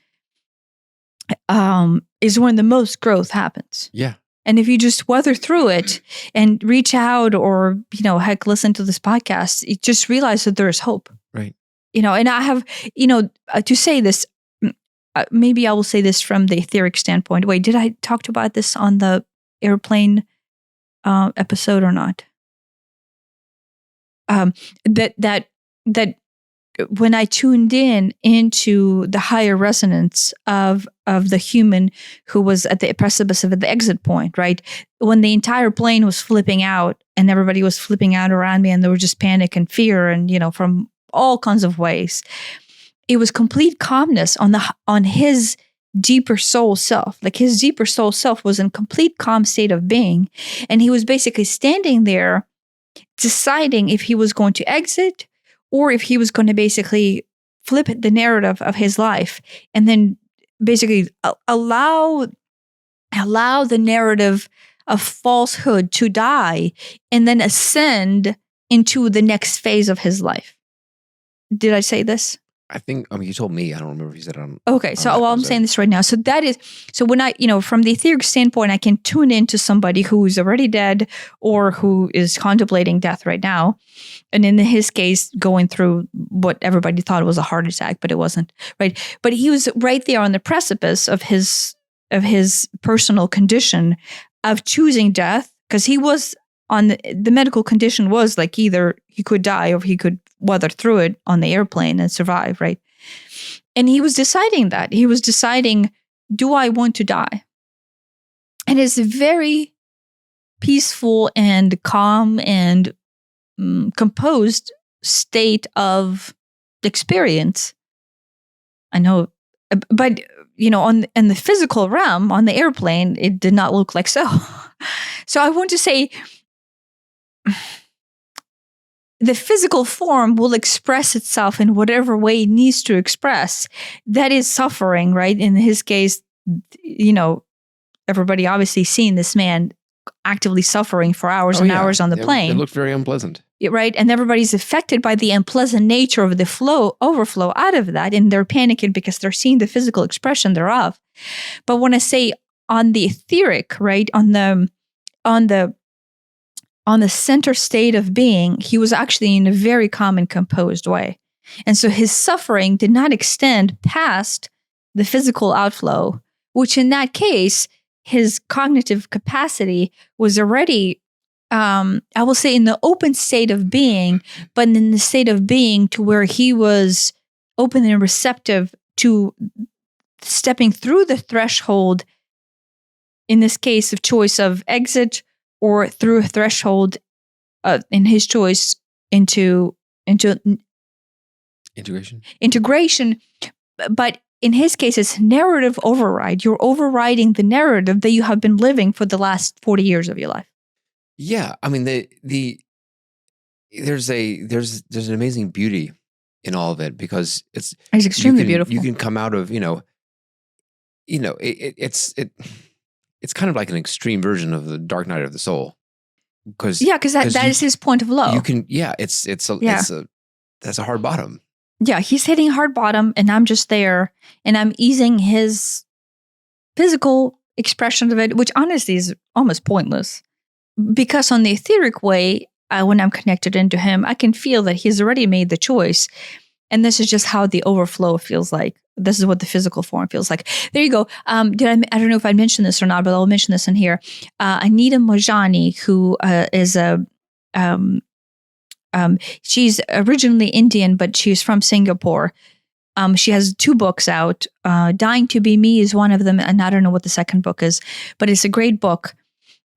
is when the most growth happens. Yeah. And if you just weather through it and reach out or, heck, listen to this podcast, you just realize that there is hope. Right. And I have, to say this, maybe I will say this from the etheric standpoint. Wait, did I talk about this on the airplane episode or not? That when I tuned into the higher resonance of the human who was at the precipice of the exit point, right? When the entire plane was flipping out and everybody was flipping out around me and there was just panic and fear and, from all kinds of ways, it was complete calmness on his deeper soul self. Like his deeper soul self was in complete calm state of being. And he was basically standing there deciding if he was going to exit or if he was going to basically flip the narrative of his life and then basically allow the narrative of falsehood to die and then ascend into the next phase of his life. Did I say this? I think, you told me. I don't remember if you said it on. Okay. So I'm saying this right now. So when I, from the etheric standpoint, I can tune into somebody who is already dead or who is contemplating death right now. And in his case, going through what everybody thought was a heart attack, but it wasn't, right? But he was right there on the precipice of his personal condition of choosing death, because he was on the medical condition was like either he could die or he could weather through it on the airplane and survive, right? And he was deciding that. He was deciding, do I want to die? And it's a very peaceful and calm and composed state of experience. I know, but in the physical realm, on the airplane, it did not look like so. So I want to say, the physical form will express itself in whatever way it needs to express. That is suffering, right? In his case, everybody obviously seen this man actively suffering for hours and hours on the plane. It looked very unpleasant. Right? And everybody's affected by the unpleasant nature of the overflow out of that. And they're panicking because they're seeing the physical expression thereof. But when I say on the etheric, right? On the center state of being, he was actually in a very calm and composed way. And so his suffering did not extend past the physical outflow, which in that case, his cognitive capacity was already, I will say, in the open state of being, but in the state of being to where he was open and receptive to stepping through the threshold, in this case of choice of exit, or through a threshold in his choice into integration. But in his case, it's narrative override. You're overriding the narrative that you have been living for the last 40 years of your life. Yeah, there's an amazing beauty in all of it because it's extremely beautiful. You can come out of it's kind of like an extreme version of the Dark Night of the Soul. Because that is his point of low. You can, that's a hard bottom. Yeah, he's hitting hard bottom, and I'm just there, and I'm easing his physical expression of it, which honestly is almost pointless. Because on the etheric way, when I'm connected into him, I can feel that he's already made the choice. And this is just how the overflow feels like. This is what the physical form feels like. There you go. I don't know if I mentioned this or not, but I'll mention this in here. Anita Mojani, who is she's originally Indian, but she's from Singapore. She has 2 books out. Dying to Be Me is one of them, and I don't know what the second book is, but it's a great book.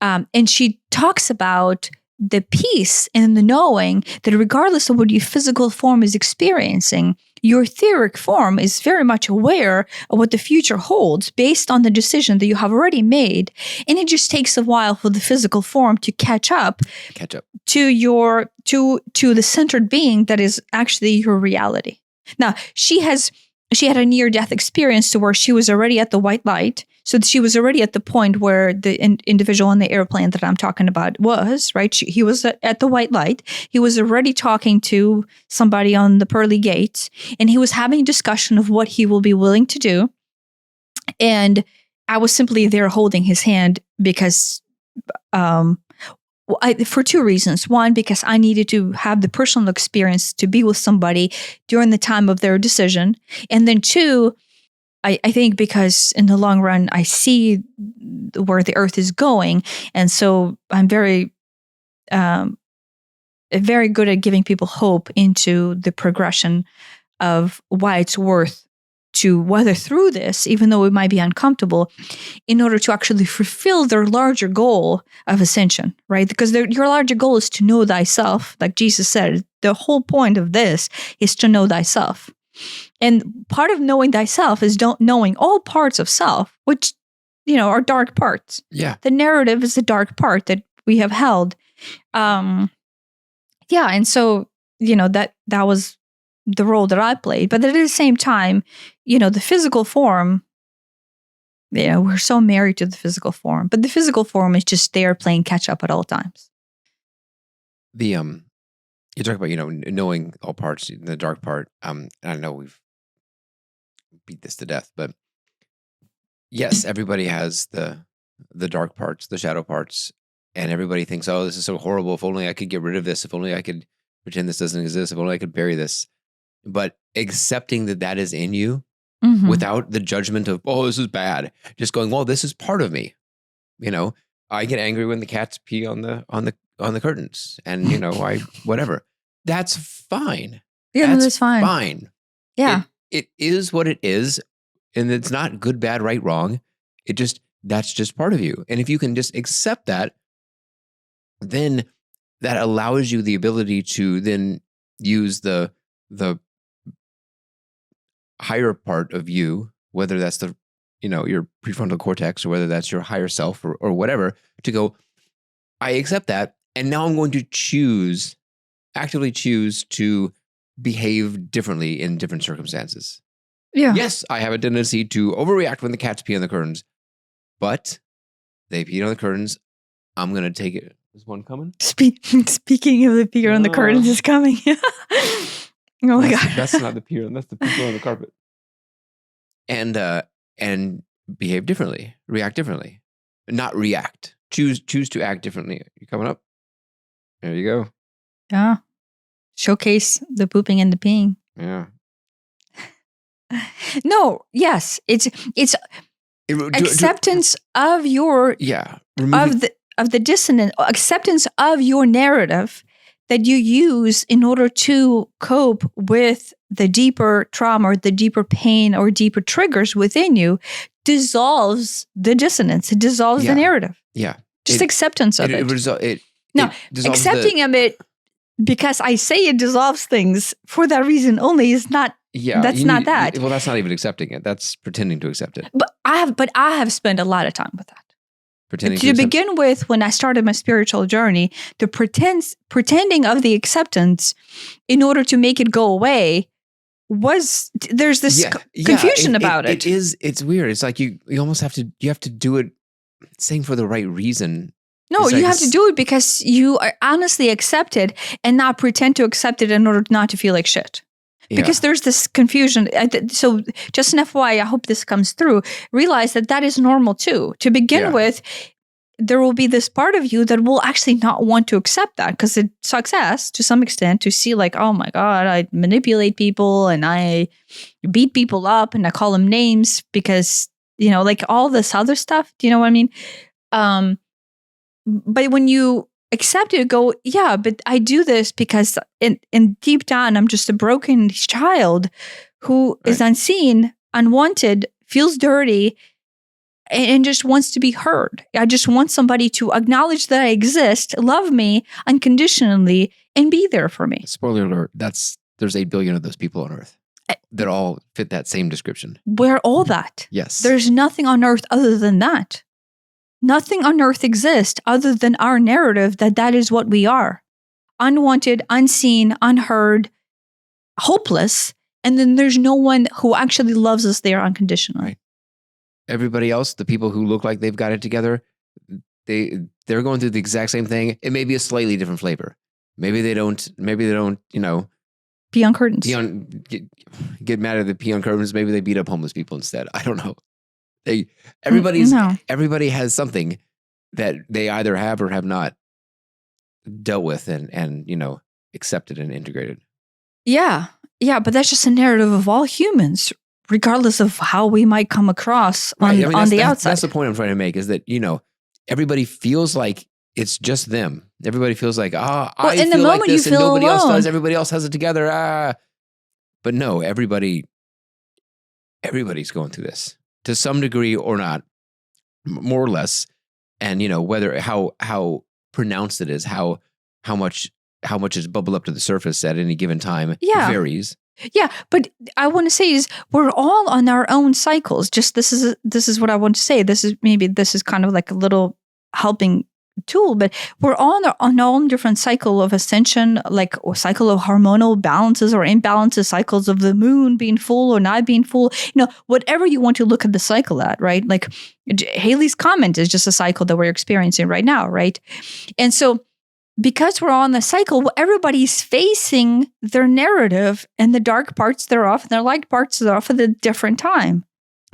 And she talks about the peace and the knowing that regardless of what your physical form is experiencing, your etheric form is very much aware of what the future holds based on the decision that you have already made. And it just takes a while for the physical form to catch up to your to the centered being that is actually your reality. Now, she had a near-death experience to where she was already at the white light. So she was already at the point where the individual on the airplane that I'm talking about was, right? He was at the white light. He was already talking to somebody on the pearly gates, and he was having a discussion of what he will be willing to do. And I was simply there holding his hand because, for 2 reasons. One, because I needed to have the personal experience to be with somebody during the time of their decision. And then 2, I think because in the long run, I see where the earth is going. And so I'm very good at giving people hope into the progression of why it's worth to weather through this, even though it might be uncomfortable, in order to actually fulfill their larger goal of ascension, right? Because your larger goal is to know thyself. Like Jesus said, the whole point of this is to know thyself. And part of knowing thyself is knowing all parts of self, which, are dark parts. Yeah. The narrative is the dark part that we have held. And so, that was the role that I played. But at the same time, the physical form, we're so married to the physical form, but the physical form is just there playing catch up at all times. You talk about, knowing all parts, the dark part. And I know we've beat this to death, but yes, everybody has the dark parts, the shadow parts, and everybody thinks, oh, this is so horrible. If only I could get rid of this. If only I could pretend this doesn't exist. If only I could bury this. But accepting that is in you without the judgment of, oh, this is bad. Just going, well, this is part of me. I get angry when the cats pee on the curtains, and whatever. That's fine. Yeah, that's fine. Fine. Yeah, it is what it is, and it's not good, bad, right, wrong. That's just part of you, and if you can just accept that, then that allows you the ability to then use the higher part of you, whether that's your prefrontal cortex or whether that's your higher self or whatever, to go, I accept that. And now I'm going to actively choose to behave differently in different circumstances. Yeah. Yes, I have a tendency to overreact when the cats pee on the curtains, but they peed on the curtains. I'm going to take it. Is one coming? Speaking of the pee on the curtains is coming. Oh my God. That's not the pee. That's the people on the carpet. And behave differently, react differently, not react. Choose to act differently. You coming up? There you go. Yeah. Showcase the pooping and the peeing. Yeah. No. Yes. It's acceptance of your of the dissonance, acceptance of your narrative that you use in order to cope with the deeper trauma or the deeper pain or deeper triggers within you dissolves the dissonance. It dissolves the narrative. Yeah. Just acceptance of it. Accepting of it because I say it dissolves things for that reason only is not. Yeah, that's not that. Well, that's not even accepting it. That's pretending to accept it. But I have spent a lot of time with that. To begin with, when I started my spiritual journey, the pretending of the acceptance in order to make it go away there's this confusion about it. It's weird. It's like you almost have to do it saying for the right reason. No, you have to do it because you are honestly accept it and not pretend to accept it in order not to feel like shit. Because there's this confusion. So just an FYI, I hope this comes through. Realize that is normal too. To begin with, there will be this part of you that will actually not want to accept that because it sucks ass to some extent to see like, oh my God, I manipulate people and I beat people up and I call them names because, like all this other stuff. Do you know what I mean? But when you accept it, go, yeah, but I do this because in deep down, I'm just a broken child who is unseen, unwanted, feels dirty, and just wants to be heard. I just want somebody to acknowledge that I exist, love me unconditionally, and be there for me. Spoiler alert, there's 8 billion of those people on Earth that all fit that same description. We're all that. Yes. There's nothing on Earth other than that. Nothing on Earth exists other than our narrative that is what we are. Unwanted, unseen, unheard, hopeless, and then there's no one who actually loves us there unconditionally. Right. Everybody else, the people who look like they've got it together, they're going through the exact same thing. It may be a slightly different flavor. Maybe they don't, pee on curtains. Get mad at the pee on curtains. Maybe they beat up homeless people instead. I don't know. Everybody has something that they either have or have not dealt with and accepted and integrated. Yeah. Yeah, but that's just a narrative of all humans, regardless of how we might come across on the outside. That's the point I'm trying to make is that, everybody feels like it's just them. Everybody feels like, I feel like this and nobody else does. Everybody else has it together. But no, everybody's going through this to some degree or not, more or less. And, whether how pronounced it is, how much is bubbled up to the surface at any given time varies. Yeah, but I want to say is we're all on our own cycles. Just this is what I want to say. This is kind of like a little helping tool, but we're all on our own different cycle of ascension, like a cycle of hormonal balances or imbalances, cycles of the moon being full or not being full. Whatever you want to look at the cycle at, right? Like Haley's comment is just a cycle that we're experiencing right now, right? And so because we're on the cycle, everybody's facing their narrative and the dark parts thereof and the light parts thereof at a different time.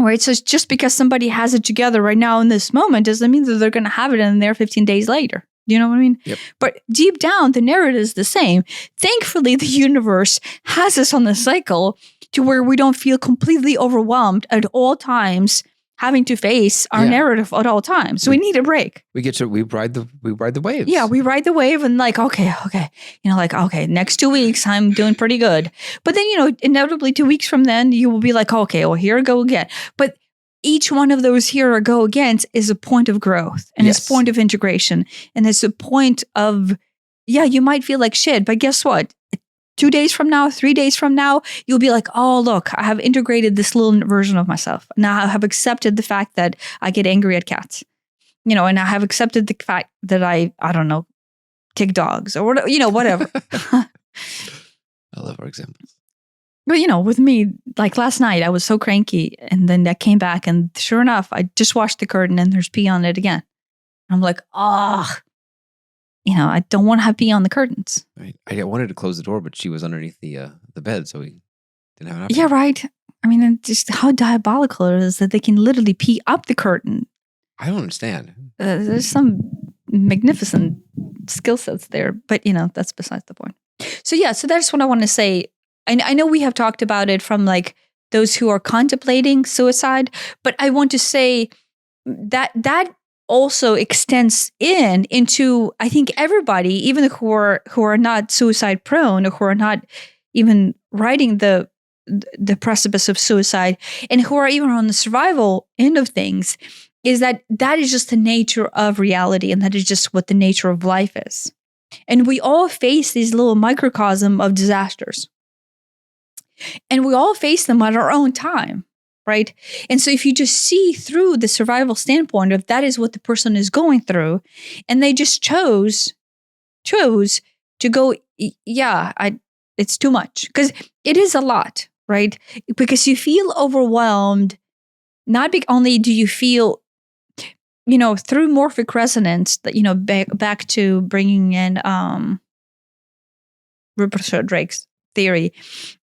Right. So it's just because somebody has it together right now in this moment doesn't mean that they're going to have it in there 15 days later. You know what I mean? Yep. But deep down, the narrative is the same. Thankfully, the universe has us on the cycle to where we don't feel completely overwhelmed at all times, having to face our narrative at all times. So we need a break. We ride the waves. Yeah, we ride the wave and okay. Next 2 weeks, I'm doing pretty good. But then, inevitably 2 weeks from then, you will be like, okay, well, here I go again. But each one of those here I go again is a point of growth and it's a point of integration. And it's a point of, you might feel like shit, but guess what? 2 days from now, 3 days from now, you'll be like, oh, look, I have integrated this little version of myself. Now I have accepted the fact that I get angry at cats, and I have accepted the fact that I don't know, kick dogs or whatever. I love our examples. But, with me, like last night, I was so cranky and then I came back and sure enough, I just washed the curtain and there's pee on it again. I'm like, I don't want to have pee on the curtains. Right. I wanted to close the door, but she was underneath the bed, so we didn't have an option. Yeah, right. I mean, just how diabolical it is that they can literally pee up the curtain. I don't understand. There's some magnificent skill sets there, but that's besides the point. So so that's what I want to say. I know we have talked about it from like those who are contemplating suicide, but I want to say that also extends into I think everybody, even who are not suicide prone or who are not even riding the precipice of suicide and who are even on the survival end of things, is that is just the nature of reality and that is just what the nature of life is. And we all face these little microcosm of disasters. And we all face them at our own time. Right. And so if you just see through the survival standpoint of that is what the person is going through, and they just chose to go, it's too much because it is a lot. right? Because you feel overwhelmed. Not only do you feel, through morphic resonance, that, back to bringing in Rupert Drake's theory,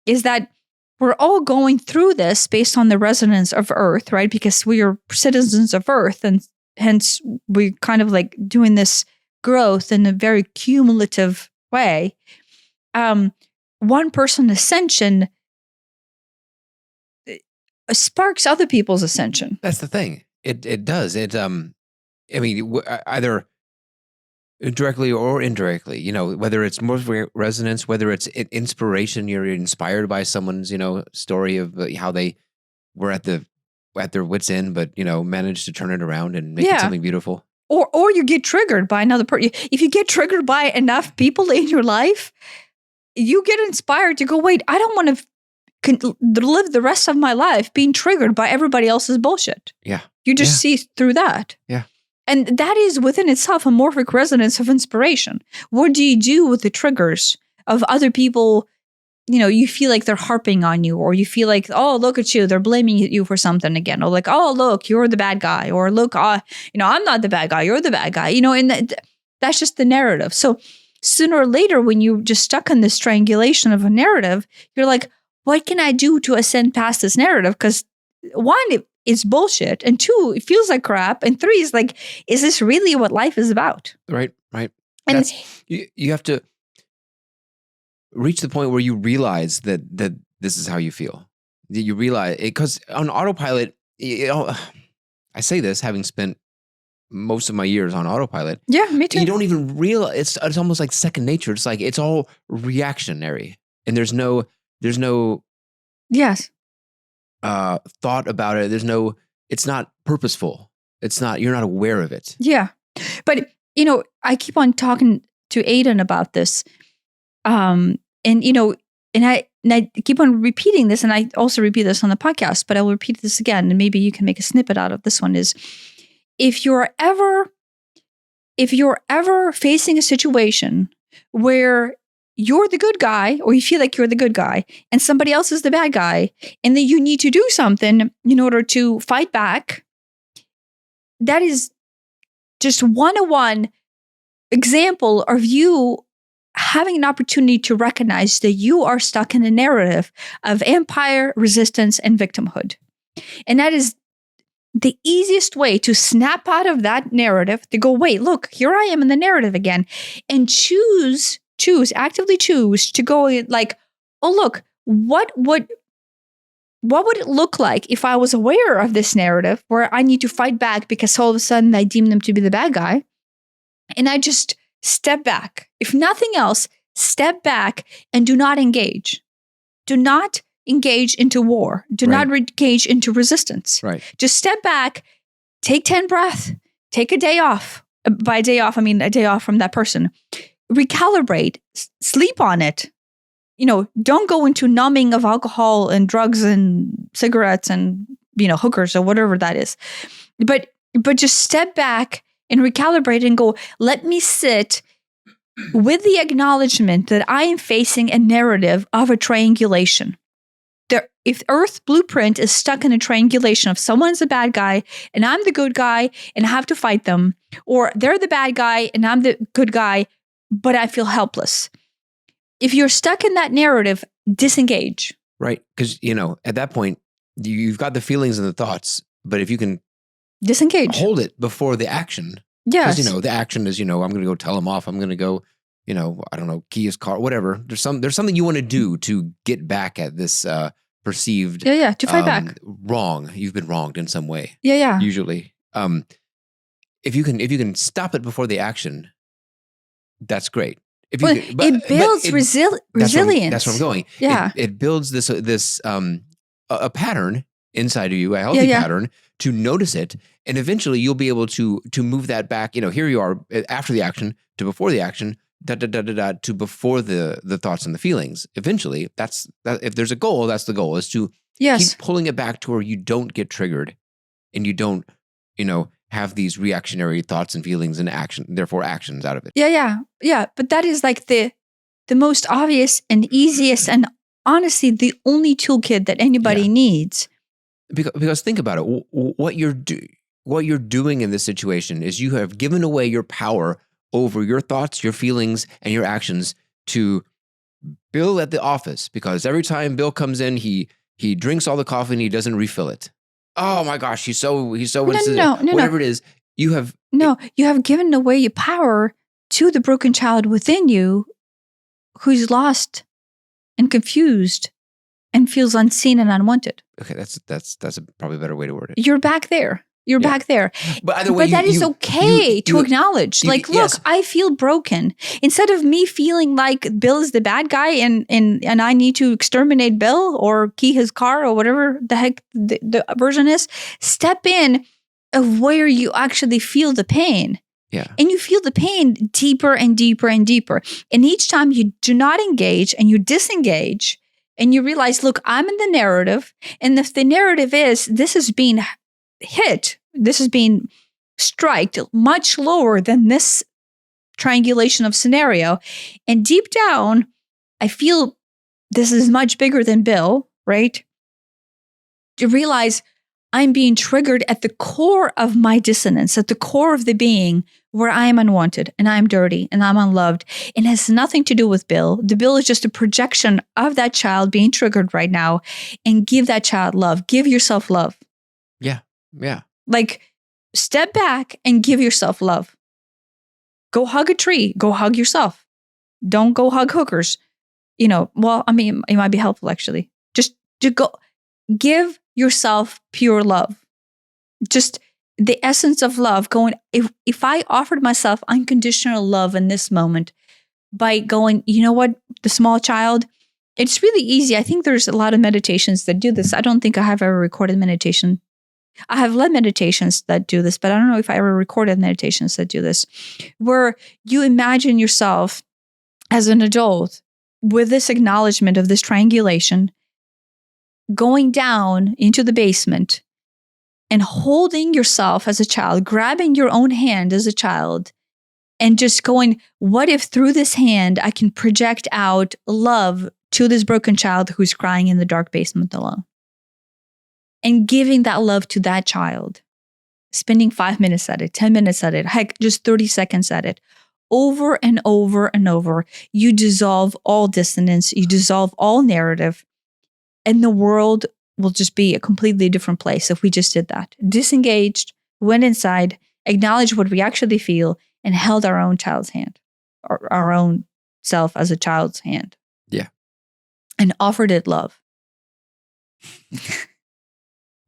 is that we're all going through this based on the resonance of Earth, right? Because we are citizens of Earth, and hence we're kind of like doing this growth in a very cumulative way. One person ascension sparks other people's ascension. That's the thing. It does. Either directly or indirectly, whether it's more resonance, whether it's inspiration, you're inspired by someone's, story of how they were at their wits' end, but, managed to turn it around and make it something beautiful. Or you get triggered by another person. If you get triggered by enough people in your life, you get inspired to go, wait, I don't want to live the rest of my life being triggered by everybody else's bullshit. Yeah. You just see through that. Yeah. And that is within itself a morphic resonance of inspiration. What do you do with the triggers of other people? You feel like they're harping on you, or you feel like, oh, look at you, they're blaming you for something again. Or like, oh, look, you're the bad guy. Or look, I'm not the bad guy, you're the bad guy. And that's just the narrative. So sooner or later, when you're just stuck in this triangulation of a narrative, you're like, what can I do to ascend past this narrative? Because one, it's bullshit. And two, it feels like crap. And three is like, is this really what life is about? Right. And you have to reach the point where you realize that this is how you feel. You realize it, because on autopilot, I say this having spent most of my years on autopilot. Yeah, me too. You don't even realize, it's almost like second nature. It's like, it's all reactionary, and there's no yes. Thought about it. It's not purposeful. You're not aware of it. Yeah. But, I keep on talking to Aiden about this. And I keep on repeating this, and I also repeat this on the podcast, but I will repeat this again, and maybe you can make a snippet out of this one, is if you're ever facing a situation where you're the good guy, or you feel like you're the good guy and somebody else is the bad guy, and then you need to do something in order to fight back, that is just one-on-one example of you having an opportunity to recognize that you are stuck in a narrative of empire, resistance, and victimhood. And that is the easiest way to snap out of that narrative, to go, wait, look, here I am in the narrative again, and actively choose to go like, oh, look, what would it look like if I was aware of this narrative where I need to fight back because all of a sudden I deem them to be the bad guy, and I just step back. If nothing else, step back and do not engage. Do not engage into war. Do not engage into resistance. Right. Just step back, take 10 breaths, take a day off. By a day off, I mean a day off from that person. Recalibrate, sleep on it. Don't go into numbing of alcohol and drugs and cigarettes and, hookers or whatever that is. But just step back and recalibrate and go, let me sit with the acknowledgement that I am facing a narrative of a triangulation. If Earth blueprint is stuck in a triangulation of someone's a bad guy and I'm the good guy and I have to fight them, or they're the bad guy and I'm the good guy, but I feel helpless. If you're stuck in that narrative, disengage. Right. Because, at that point, you've got the feelings and the thoughts, but if you can disengage, hold it before the action. Yes. Because, the action is, I'm going to go tell him off. I'm going to go, I don't know, key his car, whatever. There's something you want to do to get back at this perceived to fight back. Wrong. You've been wronged in some way. Yeah. Usually. If you can stop it before the action, that's great. It builds resilience. That's where I'm going. Yeah. It builds this a pattern inside of you, a healthy pattern, to notice it, and eventually you'll be able to move that back. Here you are after the action to before the action, to before the thoughts and the feelings. Eventually, that's if there's a goal, that's the goal, is to keep pulling it back to where you don't get triggered, and you don't, have these reactionary thoughts and feelings and therefore actions out of it. Yeah. But that is like the most obvious and easiest and honestly the only toolkit that anybody needs. Because think about it. What you're doing in this situation is you have given away your power over your thoughts, your feelings, and your actions to Bill at the office, because every time Bill comes in, he drinks all the coffee and he doesn't refill it. Oh my gosh, he's so whatever it is, you have given away your power to the broken child within you, who's lost and confused and feels unseen and unwanted. Okay, that's probably a better way to word it. You're back there. You're back there. But either way, that is okay to acknowledge. Look, yes. I feel broken. Instead of me feeling like Bill is the bad guy and I need to exterminate Bill or key his car or whatever the heck the version is, step in of where you actually feel the pain. Yeah. And you feel the pain deeper and deeper and deeper. And each time you do not engage and you disengage and you realize, look, I'm in the narrative. And if the narrative is this is being hit, this is being striked much lower than this triangulation of scenario. And deep down, I feel this is much bigger than Bill, right? To realize I'm being triggered at the core of my dissonance, at the core of the being where I am unwanted and I'm dirty and I'm unloved. And it has nothing to do with Bill. The Bill is just a projection of that child being triggered right now. And give that child love. Give yourself love. Yeah. Yeah. Like, step back and give yourself love. Go hug a tree. Go hug yourself. Don't go hug hookers. Well, I mean, it might be helpful actually. Just to go give yourself pure love. Just the essence of love going, if I offered myself unconditional love in this moment by going, you know what, the small child, it's really easy. I think there's a lot of meditations that do this. I don't think I have ever recorded meditation. I have led meditations that do this, but I don't know if I ever recorded meditations that do this, where you imagine yourself as an adult with this acknowledgement of this triangulation, going down into the basement and holding yourself as a child, grabbing your own hand as a child, and just going, what if through this hand I can project out love to this broken child who's crying in the dark basement alone? And giving that love to that child, spending 5 minutes at it, 10 minutes at it, heck, just 30 seconds at it, over and over and over, you dissolve all dissonance, you dissolve all narrative, and the world will just be a completely different place if we just did that. Disengaged, went inside, acknowledged what we actually feel, and held our own child's hand, or our own self as a child's hand. Yeah. And offered it love.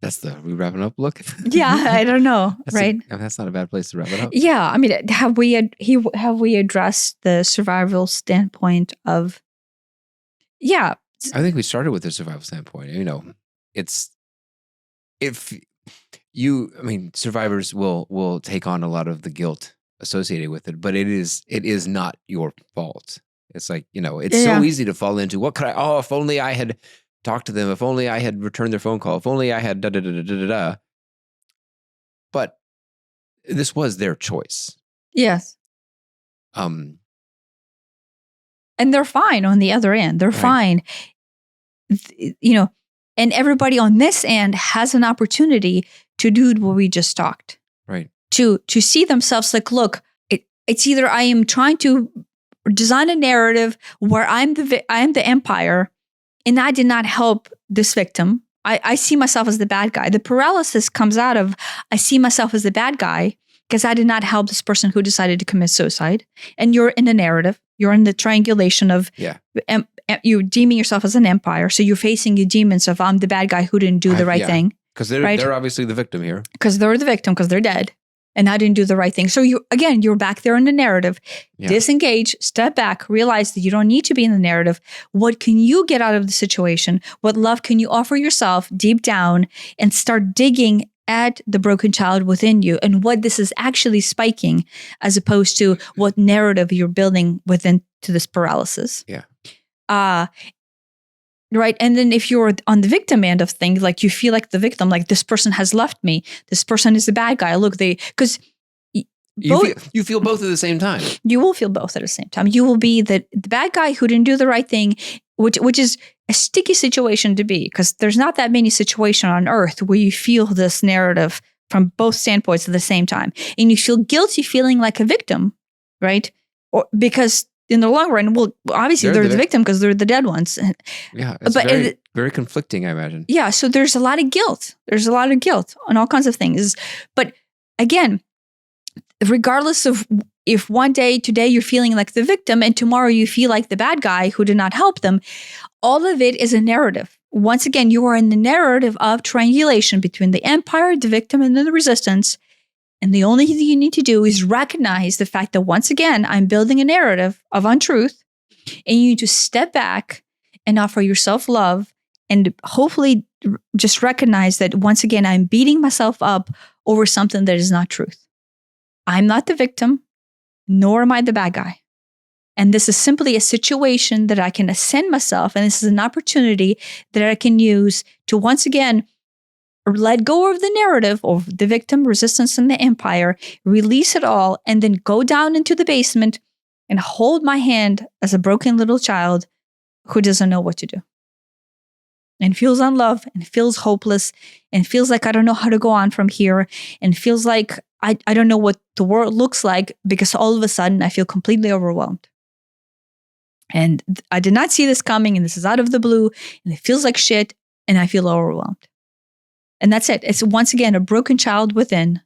That's we wrapping up look? Yeah, I don't know, right? That's not a bad place to wrap it up. Yeah, I mean, have we addressed the survival standpoint of? Yeah, I think we started with the survival standpoint. Survivors will take on a lot of the guilt associated with it, but it is not your fault. It's like, it's so easy to fall into if only I had talked to them, if only I had returned their phone call, if only I had da-da-da-da-da-da. But this was their choice. Yes. And they're fine on the other end. They're fine. And everybody on this end has an opportunity to do what we just talked. Right. To see themselves like, look, it's either I am trying to design a narrative where I am the empire, and that did not help this victim. I see myself as the bad guy. The paralysis comes out of, I see myself as the bad guy because I did not help this person who decided to commit suicide. And you're in a narrative. You're in the triangulation of you deeming yourself as an empire. So you're facing your demons of, I'm the bad guy who didn't do the right thing. Because they're obviously the victim here. Because they're the victim, because they're dead. And I didn't do the right thing. So you're back there in the narrative. Yeah. Disengage, step back, realize that you don't need to be in the narrative. What can you get out of the situation? What love can you offer yourself deep down, and start digging at the broken child within you and what this is actually spiking, as opposed to what narrative you're building within to this paralysis. Yeah. Right. And then if you're on the victim end of things, like you feel like the victim, like this person has left me, this person is the bad guy. Look, because you feel both at the same time. You will feel both at the same time. You will be the bad guy who didn't do the right thing, which is a sticky situation to be, because there's not that many situations on earth where you feel this narrative from both standpoints at the same time. And you feel guilty feeling like a victim, right? Or because in the long run, well, obviously they're the victim because they're the dead ones. Yeah, it's very conflicting, I imagine. Yeah, so there's a lot of guilt. There's a lot of guilt on all kinds of things. But again, regardless of if one day, today you're feeling like the victim and tomorrow you feel like the bad guy who did not help them, all of it is a narrative. Once again, you are in the narrative of triangulation between the empire, the victim, and then the resistance. And the only thing you need to do is recognize the fact that once again, I'm building a narrative of untruth, and you need to step back and offer yourself love and hopefully just recognize that once again, I'm beating myself up over something that is not truth. I'm not the victim, nor am I the bad guy. And this is simply a situation that I can ascend myself. And this is an opportunity that I can use to once again let go of the narrative of the victim, resistance, and the empire, release it all, and then go down into the basement and hold my hand as a broken little child who doesn't know what to do. And feels unloved and feels hopeless and feels like I don't know how to go on from here and feels like I don't know what the world looks like because all of a sudden I feel completely overwhelmed. And I did not see this coming and this is out of the blue and it feels like shit and I feel overwhelmed. And that's it. It's once again a broken child within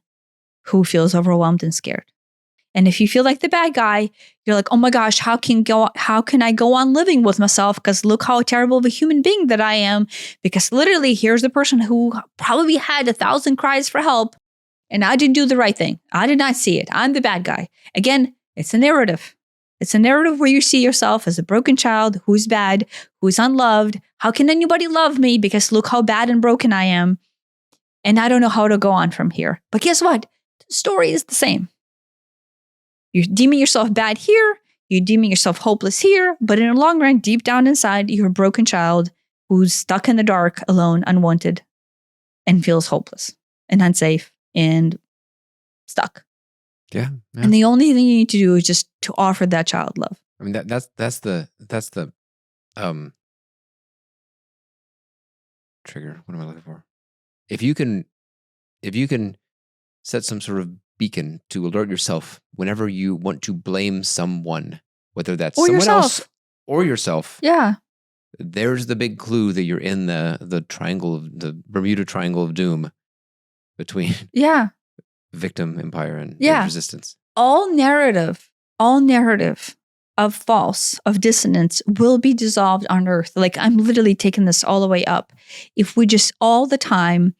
who feels overwhelmed and scared. And if you feel like the bad guy, you're like, oh my gosh, how can I go on living with myself? Because look how terrible of a human being that I am. Because literally, here's the person who probably had 1,000 cries for help, and I didn't do the right thing. I did not see it. I'm the bad guy. Again, it's a narrative. It's a narrative where you see yourself as a broken child who's bad, who's unloved. How can anybody love me? Because look how bad and broken I am. And I don't know how to go on from here. But guess what? The story is the same. You're deeming yourself bad here. You're deeming yourself hopeless here. But in the long run, deep down inside, you're a broken child who's stuck in the dark, alone, unwanted, and feels hopeless and unsafe and stuck. Yeah. And the only thing you need to do is just to offer that child love. I mean, that's the trigger. What am I looking for? If you can set some sort of beacon to alert yourself whenever you want to blame someone, whether that's or someone yourself. else or yourself. Yeah. There's the big clue that you're in the triangle of the Bermuda Triangle of Doom between victim, empire, and resistance. All narrative of false, of dissonance will be dissolved on earth. Like I'm literally taking this all the way up. If we just all the time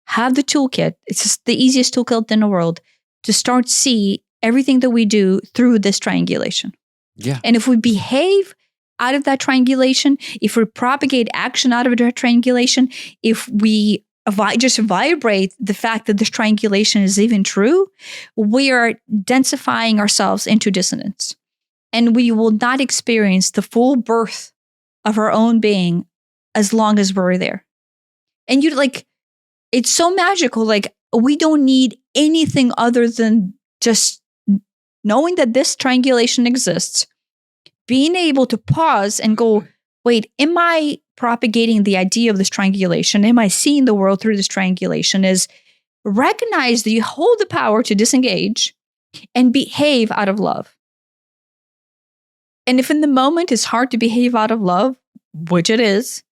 have the toolkit, it's just the easiest toolkit in the world to start see everything that we do through this triangulation. Yeah. And if we behave out of that triangulation, if we propagate action out of that triangulation, if we just vibrate the fact that this triangulation is even true, we are densifying ourselves into dissonance. And we will not experience the full birth of our own being as long as we're there. And it's so magical. Like we don't need anything other than just knowing that this triangulation exists, being able to pause and go, wait, am I propagating the idea of this triangulation? Am I seeing the world through this triangulation? Is recognize that you hold the power to disengage and behave out of love. And if in the moment it's hard to behave out of love, which it is,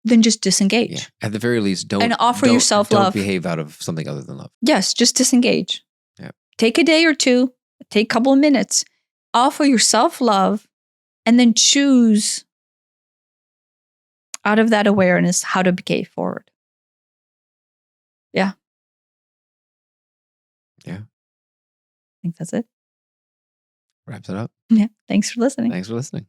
then just disengage. Yeah. At the very least, don't offer yourself love. Don't behave out of something other than love. Yes, just disengage. Yeah. Take a day or two, take a couple of minutes, offer yourself love, and then choose out of that awareness how to behave forward. Yeah. Yeah. I think that's it. Wraps it up. Yeah. Thanks for listening. Thanks for listening.